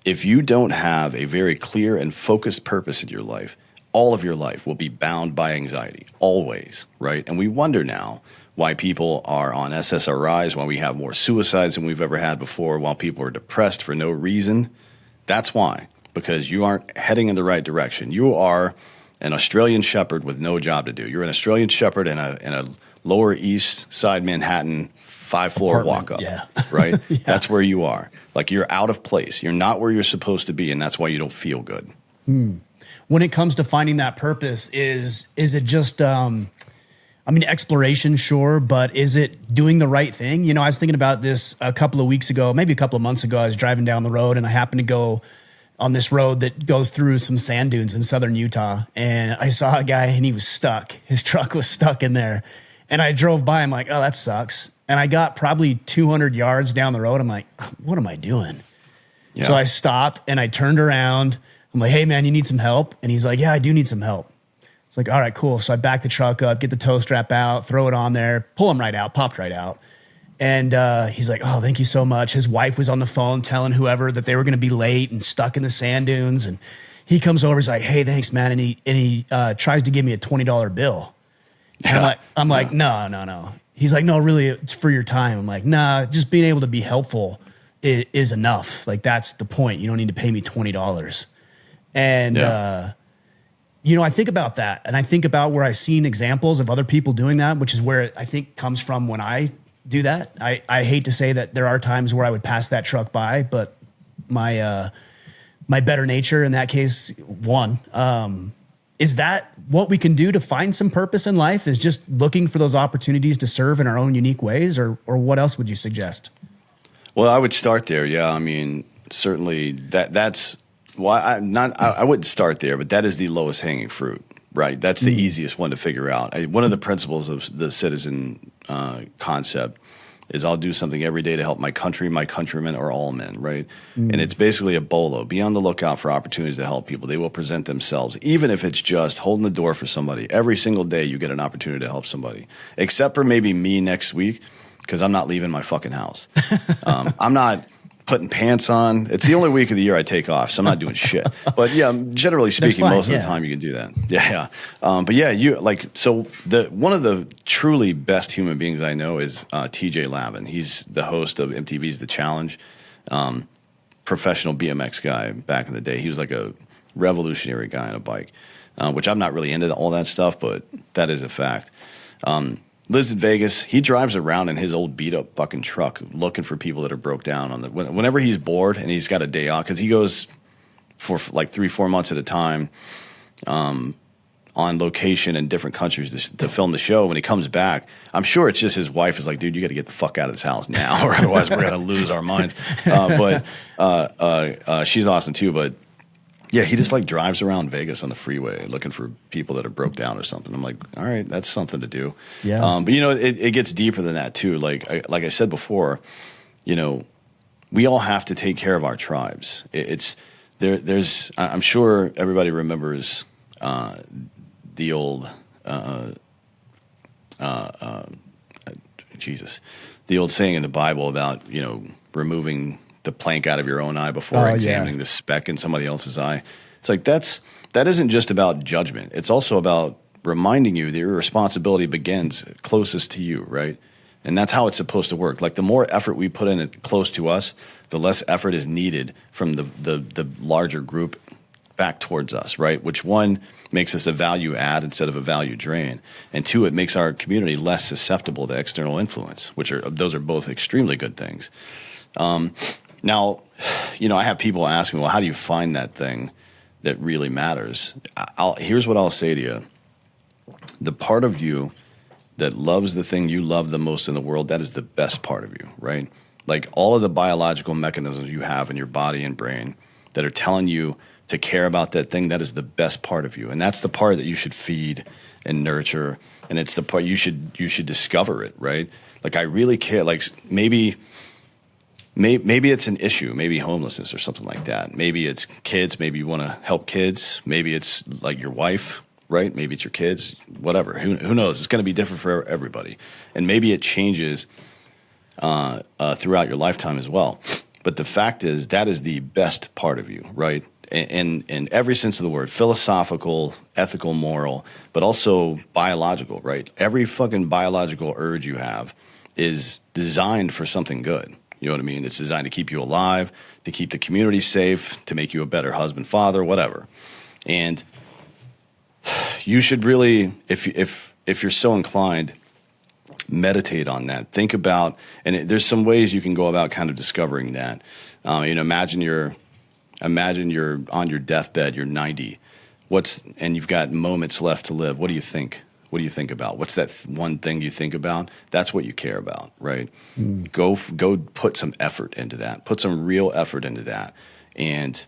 If you don't have a very clear and focused purpose in your life, all of your life will be bound by anxiety, always, right? And we wonder now why people are on SSRIs, why we have more suicides than we've ever had before, while people are depressed for no reason. That's why, because you aren't heading in the right direction. You are an Australian shepherd with no job to do. You're an Australian shepherd in a Lower East Side Manhattan 5-floor walk-up, right? Yeah. That's where you are. Like, you're out of place. You're not where you're supposed to be, and that's why you don't feel good. When it comes to finding that purpose, is it just, exploration, sure, but is it doing the right thing? You know, I was thinking about this a couple of weeks ago, maybe a couple of months ago. I was driving down the road, and I happened to go on this road that goes through some sand dunes in southern Utah, and I saw a guy, and he was stuck. His truck was stuck in there, and I drove by. I'm like, oh, that sucks. And I got probably 200 yards down the road. I'm like, what am I doing? Yeah. So I stopped and I turned around. I'm like, hey man, you need some help? And he's like, yeah, I do need some help. It's like, all right, cool. So I back the truck up, get the tow strap out, throw it on there, pull him right out, popped right out. And he's like, oh, thank you so much. His wife was on the phone telling whoever that they were going to be late and stuck in the sand dunes. And he comes over, he's like, hey, thanks, man. And he tries to give me a $20 bill. And I'm like, no. He's like, no, really, it's for your time. I'm like, nah, just being able to be helpful is enough. Like, that's the point. You don't need to pay me $20. And, I think about that. And I think about where I've seen examples of other people doing that, which is where it, I think, comes from when I do that. I hate to say that there are times where I would pass that truck by, but my better nature in that case won. Is that what we can do to find some purpose in life, is just looking for those opportunities to serve in our own unique ways, or what else would you suggest? Well, I would start there. Yeah. I mean, certainly that's why I wouldn't start there, but that is the lowest hanging fruit, right? That's the easiest one to figure out. One of the principles of the citizen concept is I'll do something every day to help my country, my countrymen, or all men, right? And it's basically a BOLO. Be on the lookout for opportunities to help people. They will present themselves, even if it's just holding the door for somebody. Every single day you get an opportunity to help somebody, except for maybe me next week, because I'm not leaving my fucking house. I'm not putting pants on. It's the only week of the year I take off, so I'm not doing shit. But yeah, generally speaking, most of the time you can do that. Yeah. But yeah, one of the truly best human beings I know is TJ Lavin. He's the host of MTV's The Challenge, professional BMX guy back in the day. He was like a revolutionary guy on a bike, which I'm not really into all that stuff, but that is a fact. Lives in Vegas. He drives around in his old beat up fucking truck looking for people that are broke down whenever he's bored and he's got a day off, because he goes for like 3-4 months at a time on location in different countries to film the show. When he comes back, I'm sure it's just his wife is like, dude, you got to get the fuck out of this house now, or otherwise we're going to lose our minds. But she's awesome too. But yeah, he just like drives around Vegas on the freeway looking for people that are broke down or something. I'm like, all right, that's something to do. Yeah. But it gets deeper than that too. Like I said before, we all have to take care of our tribes. I'm sure everybody remembers the old the old saying in the Bible about removing the plank out of your own eye before examining the speck in somebody else's eye. It's like that isn't just about judgment. It's also about reminding you that your responsibility begins closest to you, right? And that's how it's supposed to work. Like the more effort we put in it close to us, the less effort is needed from the larger group back towards us, right? Which one makes us a value add instead of a value drain, and two, it makes our community less susceptible to external influence, those are both extremely good things. Now, I have people ask me, well, how do you find that thing that really matters? Here's what I'll say to you. The part of you that loves the thing you love the most in the world, that is the best part of you, right? Like all of the biological mechanisms you have in your body and brain that are telling you to care about that thing, that is the best part of you. And that's the part that you should feed and nurture. And it's the part you should discover it, right? Like I really care. Like maybe it's an issue, maybe homelessness or something like that. Maybe it's kids. Maybe you want to help kids. Maybe it's like your wife, right? Maybe it's your kids, whatever. Who knows? It's going to be different for everybody. And maybe it changes throughout your lifetime as well. But the fact is that is the best part of you, right? In every sense of the word, philosophical, ethical, moral, but also biological, right? Every fucking biological urge you have is designed for something good. You know what I mean? It's designed to keep you alive, to keep the community safe, to make you a better husband, father, whatever. And you should really, if you're so inclined, meditate on that. Think about, and there's some ways you can go about kind of discovering that. Imagine you're on your deathbed, you're 90, and you've got moments left to live. What do you think? What do you think about? What's that one thing you think about? That's what you care about, right? Go put some effort into that. Put some real effort into that. And,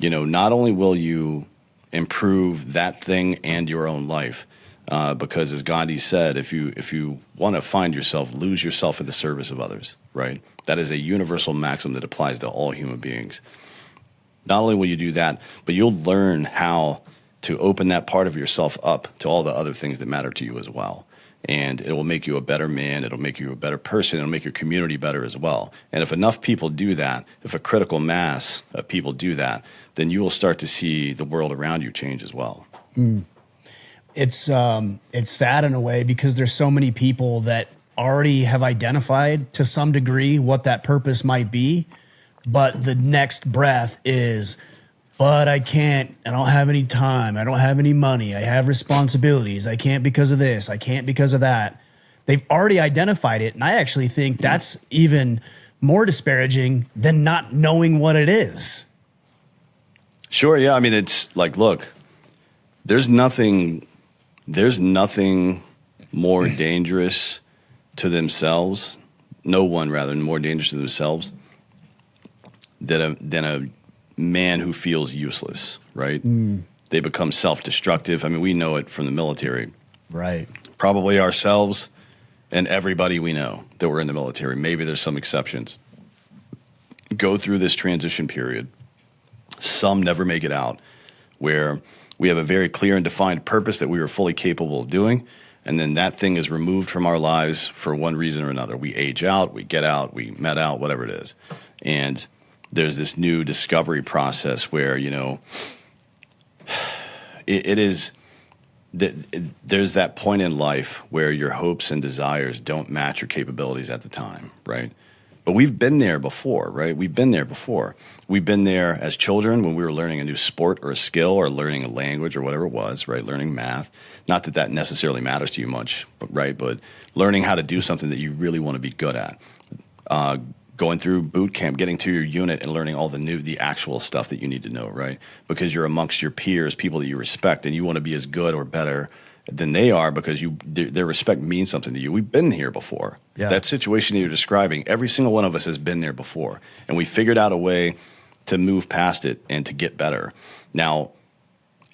not only will you improve that thing and your own life, because as Gandhi said, if you want to find yourself, lose yourself in the service of others, right? That is a universal maxim that applies to all human beings. Not only will you do that, but you'll learn how to open that part of yourself up to all the other things that matter to you as well. And it will make you a better man. It'll make you a better person. It'll make your community better as well. And if enough people do that, if a critical mass of people do that, then you will start to see the world around you change as well. It's sad in a way because there's so many people that already have identified to some degree what that purpose might be, but the next breath is, but I can't, I don't have any time, I don't have any money, I have responsibilities, I can't because of this, I can't because of that. They've already identified it, and I actually think that's even more disparaging than not knowing what it is. Sure, yeah. I mean, it's like, look, there's nothing more dangerous to themselves, no one rather more dangerous to themselves than a man who feels useless, right? They become self-destructive. I mean, we know it from the military. Right. Probably ourselves and everybody we know that were in the military. Maybe there's some exceptions. Go through this transition period. Some never make it out, where we have a very clear and defined purpose that we are fully capable of doing, and then that thing is removed from our lives for one reason or another. We age out, we get out, we met out, whatever it is. And there's this new discovery process where, you know, there's that point in life where your hopes and desires don't match your capabilities at the time, right? But we've been there before, right? We've been there before. We've been there as children when we were learning a new sport or a skill or learning a language or whatever it was, right? Learning math. Not that that necessarily matters to you much, right? But learning how to do something that you really want to be good at. Going through boot camp, getting to your unit and learning all the actual stuff that you need to know, right? Because you're amongst your peers, people that you respect, and you want to be as good or better than they are because their respect means something to you. We've been here before. Yeah. That situation that you're describing, every single one of us has been there before. And we figured out a way to move past it and to get better. Now,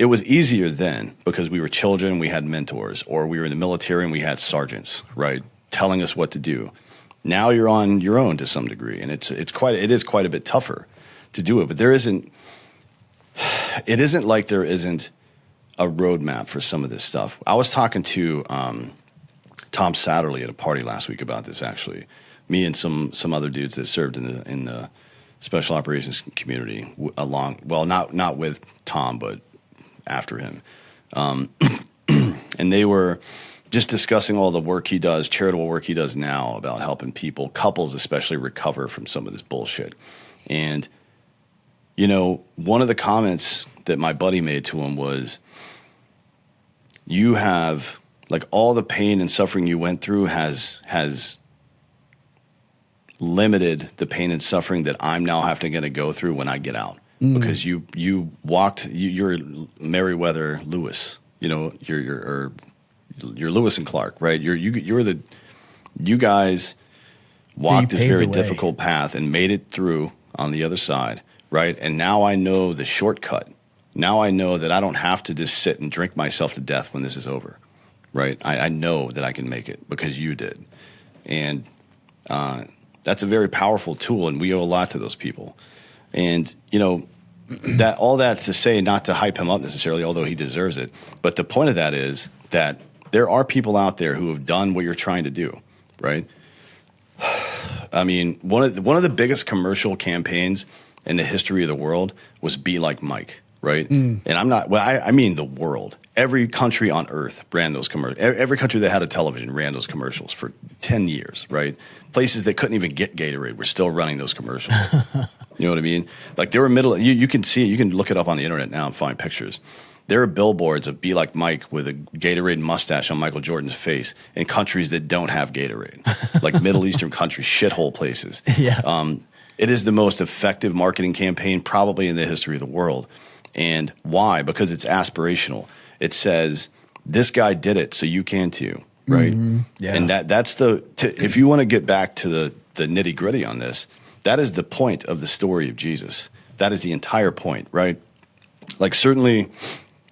it was easier then because we were children, we had mentors, or we were in the military and we had sergeants, right, telling us what to do. Now you're on your own to some degree, and it is quite a bit tougher to do it. But it isn't like there isn't a roadmap for some of this stuff. I was talking to Tom Satterley at a party last week about this. Actually, me and some other dudes that served in the special operations community not with Tom, but after him, and they were just discussing all the work he does, charitable work he does now about helping people, couples especially, recover from some of this bullshit. And, you know, one of the comments that my buddy made to him was, you have, like, all the pain and suffering you went through has limited the pain and suffering that I'm now having to go through when I get out. Because you're Meriwether Lewis, you know, you're Lewis and Clark, right? You guys walked this very difficult path and made it through on the other side, right? And now I know the shortcut. Now I know that I don't have to just sit and drink myself to death when this is over, right? I know that I can make it because you did. And that's a very powerful tool, and we owe a lot to those people. And, you know, all that to say, not to hype him up necessarily, although he deserves it, but the point of that is that there are people out there who have done what you're trying to do, right? I mean, one of the biggest commercial campaigns in the history of the world was Be Like Mike, right? And I mean the world. Every country on earth ran those commercials. Every country that had a television ran those commercials for 10 years, right? Places that couldn't even get Gatorade were still running those commercials. You know what I mean? Like, they were you can see it. You can look it up on the internet now and find pictures. There are billboards of Be Like Mike with a Gatorade mustache on Michael Jordan's face in countries that don't have Gatorade, like Middle Eastern countries, shithole places. Yeah. It is the most effective marketing campaign probably in the history of the world. And why? Because it's aspirational. It says, this guy did it, so you can too, right? Mm-hmm. Yeah. And that's if you want to get back to the nitty gritty on this, that is the point of the story of Jesus. That is the entire point, right? Like, certainly,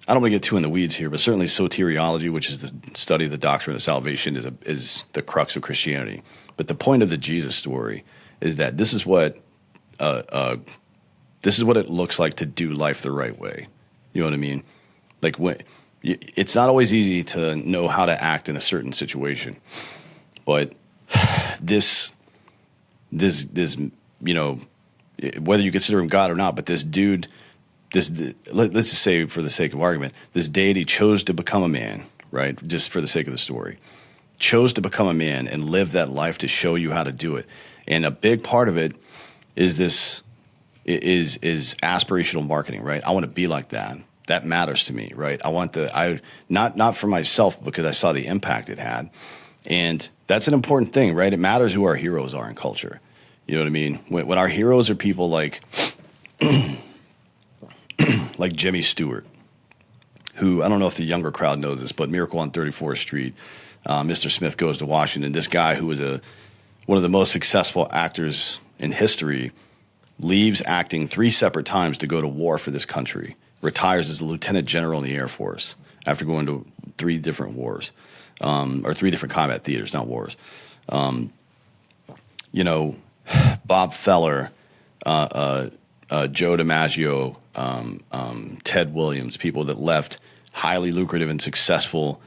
I don't want to get too in the weeds here, but certainly soteriology, which is the study of the doctrine of salvation, is the crux of Christianity. But the point of the Jesus story is that this is what it looks like to do life the right way. You know what I mean? Like it's not always easy to know how to act in a certain situation, but this you know, whether you consider him God or not, but this dude, let's just say for the sake of argument, this deity chose to become a man, right? Just for the sake of the story, chose to become a man and live that life to show you how to do it. And a big part of it is aspirational marketing, right? I want to be like that. That matters to me, right? I want not for myself, because I saw the impact it had. And that's an important thing, right? It matters who our heroes are in culture. You know what I mean? When our heroes are people like like Jimmy Stewart, who, I don't know if the younger crowd knows this, but Miracle on 34th Street, Mr. Smith Goes to Washington, this guy who was one of the most successful actors in history, leaves acting 3 separate times to go to war for this country, retires as a lieutenant general in the Air Force after going to 3 different wars, or 3 different combat theaters, not wars. You know, Bob Feller, Joe DiMaggio, Ted Williams, people that left highly lucrative and successful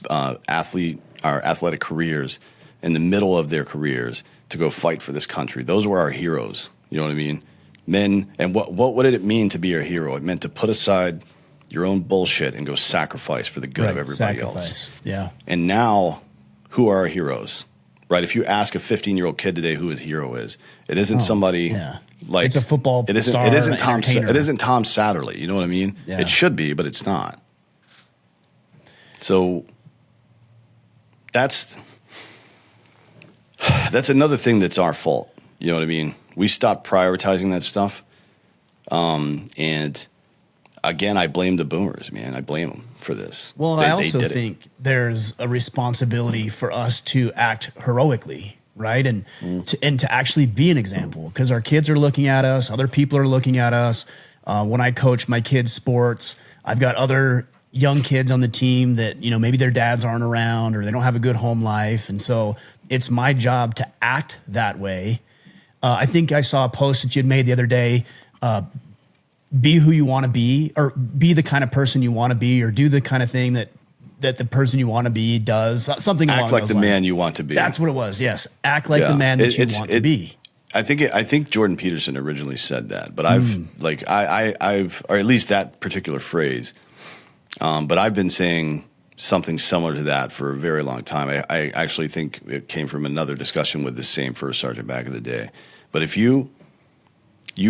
athletic careers in the middle of their careers to go fight for this country. Those were our heroes. You know what I mean? Men. And what did it mean to be a hero? It meant to put aside your own bullshit and go sacrifice for the good of everybody else. Yeah. And now, who are our heroes? Right? If you ask a 15-year-old kid today who his hero is, it isn't somebody like it's a football it isn't, star. It isn't Tom. It isn't Tom Satterley. You know what I mean? Yeah. It should be, but it's not. So that's another thing that's our fault. You know what I mean? We stopped prioritizing that stuff. And again, I blame the boomers, man. I blame them for this. Well, I also think there's a responsibility for us to act heroically, right? And to actually be an example, because our kids are looking at us, other people are looking at us. When I coach my kids' sports, I've got other young kids on the team that, you know, maybe their dads aren't around or they don't have a good home life. And so it's my job to act that way. I think I saw a post that you had made the other day, be who you want to be, or be the kind of person you want to be, or do the kind of thing that the person you want to be does. Something along those lines. Act like the man you want to be. That's what it was. Yes. Act like the man that you want to be. I think Jordan Peterson originally said that, but I've or at least that particular phrase. But I've been saying something similar to that for a very long time. I actually think it came from another discussion with the same first sergeant back in the day. But if you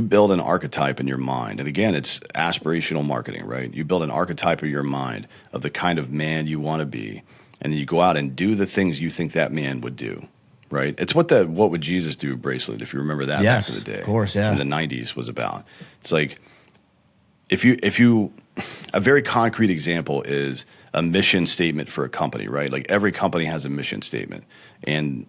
build an archetype in your mind, and again, it's aspirational marketing, right? You build an archetype in your mind of the kind of man you want to be, and then you go out and do the things you think that man would do, right? It's what would Jesus do bracelet, if you remember that back in the day. Of course, yeah. In the 90s was about. It's like, if you a very concrete example is a mission statement for a company, right? Like every company has a mission statement. And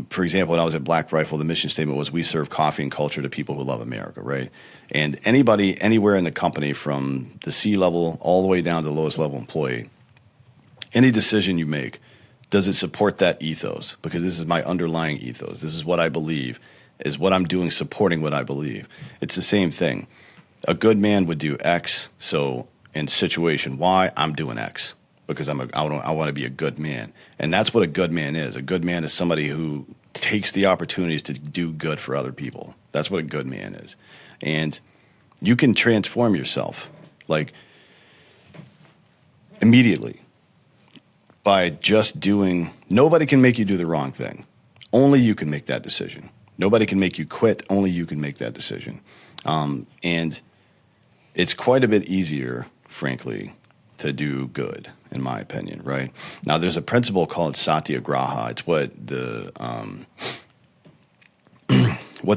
for example, when I was at Black Rifle, the mission statement was, we serve coffee and culture to people who love America, right? And anybody, anywhere in the company, from the C-level all the way down to the lowest level employee, any decision you make, does it support that ethos? Because this is my underlying ethos. This is what I believe, is what I'm doing supporting what I believe. It's the same thing. A good man would do X, so in situation Y, I'm doing X. Because I want to be a good man. And that's what a good man is. A good man is somebody who takes the opportunities to do good for other people. That's what a good man is. And you can transform yourself, like, immediately by just doing. Nobody can make you do the wrong thing. Only you can make that decision. Nobody can make you quit. Only you can make that decision. And it's quite a bit easier, frankly, to do good, in my opinion, right? Now, there's a principle called satyagraha. It's what the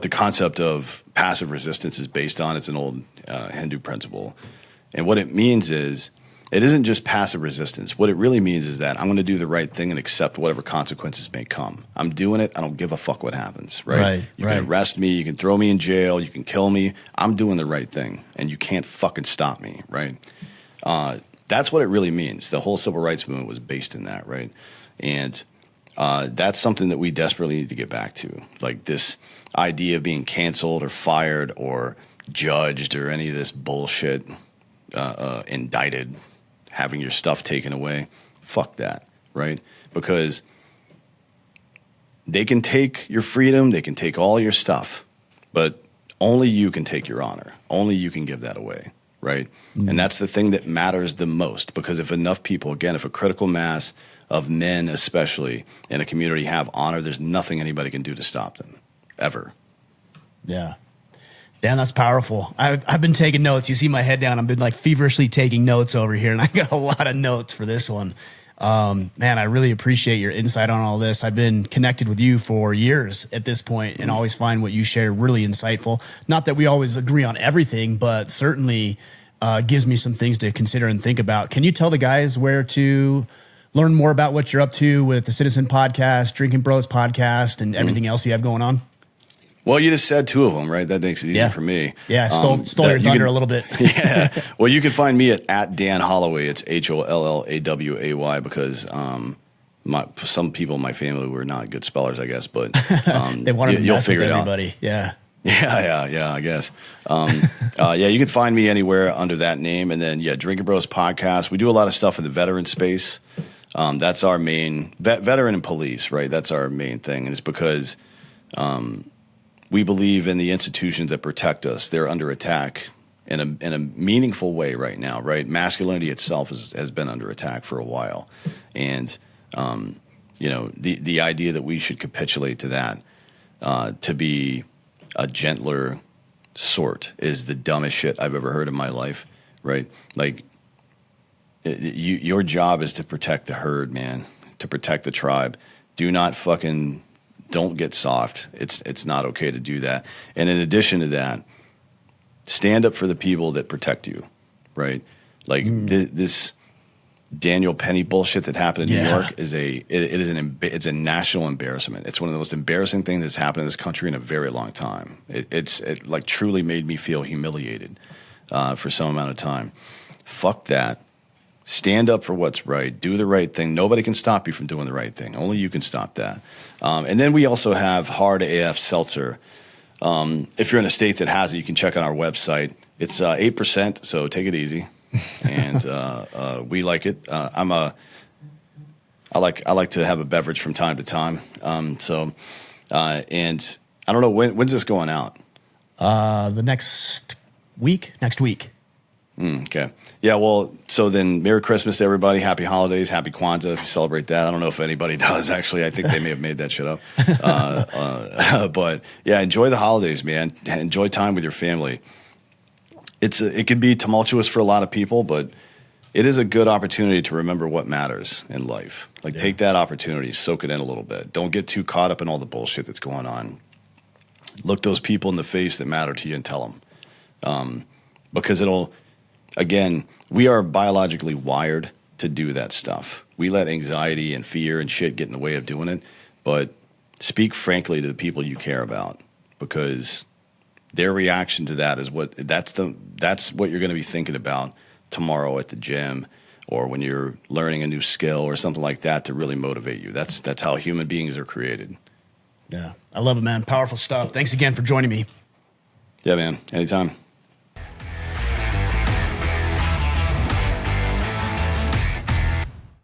concept of passive resistance is based on. It's an old Hindu principle. And what it means is, it isn't just passive resistance. What it really means is that I'm going to do the right thing and accept whatever consequences may come. I'm doing it. I don't give a fuck what happens, right? You can arrest me. You can throw me in jail. You can kill me. I'm doing the right thing, and you can't fucking stop me, right? That's what it really means. The whole civil rights movement was based in that, right? And That's something that we desperately need to get back to. Like this idea of being canceled or fired or judged or any of this bullshit, indicted, having your stuff taken away. Fuck that, right? Because they can take your freedom, they can take all your stuff, but only you can take your honor. Only you can give that away, right? And that's the thing that matters the most, because if enough people, again, if a critical mass of men especially in a community have honor, there's nothing anybody can do to stop them, ever. Yeah. Damn, that's powerful. I've been taking notes. You see my head down. I've been like feverishly taking notes over here, and I got a lot of notes for this one. Man, I really appreciate your insight on all this. I've been connected with you for years at this point, and always find what you share really insightful. Not that we always agree on everything, but certainly gives me some things to consider and think about. Can you tell the guys where to learn more about what you're up to with the Citizen Podcast, Drinkin Bros Podcast, and everything else you have going on? Well, you just said two of them, right? That makes it easy for me. Yeah, stole your thunder a little bit. Yeah. Well, you can find me at Dan Holloway. It's Hollaway, because some people in my family were not good spellers, I guess. But they wanted to you'll mess figure with it everybody. out. Yeah. Yeah, I guess. Yeah, you can find me anywhere under that name. And then, Drinkin Bros Podcast. We do a lot of stuff in the veteran space. That's our main veteran and police, right? That's our main thing. And it's because we believe in the institutions that protect us. They're under attack in a meaningful way right now, right? Masculinity itself has been under attack for a while. And, the idea that we should capitulate to that, to be a gentler sort, is the dumbest shit I've ever heard in my life, right? Like, your job is to protect the herd, man, to protect the tribe. Don't get soft. It's not okay to do that. And in addition to that, stand up for the people that protect you, right? Like this Daniel Penny bullshit that happened in New York it's a national embarrassment. It's one of the most embarrassing things that's happened in this country in a very long time. It like truly made me feel humiliated for some amount of time. Fuck that. Stand up for what's right. Do the right thing. Nobody can stop you from doing the right thing. Only you can stop that. And then we also have Hard AF Seltzer. If you're in a state that has it, you can check on our website. It's 8%, so take it easy. And we like it. I like to have a beverage from time to time. And I don't know when's this going out. The next week. Okay. Yeah, well, so then Merry Christmas to everybody. Happy holidays. Happy Kwanzaa if you celebrate that. I don't know if anybody does, actually. I think they may have made that shit up. But, yeah, enjoy the holidays, man. Enjoy time with your family. It can be tumultuous for a lot of people, but it is a good opportunity to remember what matters in life. Like, take that opportunity, soak it in a little bit. Don't get too caught up in all the bullshit that's going on. Look those people in the face that matter to you and tell them. Because again, we are biologically wired to do that stuff. We let anxiety and fear and shit get in the way of doing it. But speak frankly to the people you care about, because their reaction to that is that's what you're going to be thinking about tomorrow at the gym, or when you're learning a new skill or something like that, to really motivate you. That's how human beings are created. Yeah, I love it, man. Powerful stuff. Thanks again for joining me. Yeah, man. Anytime.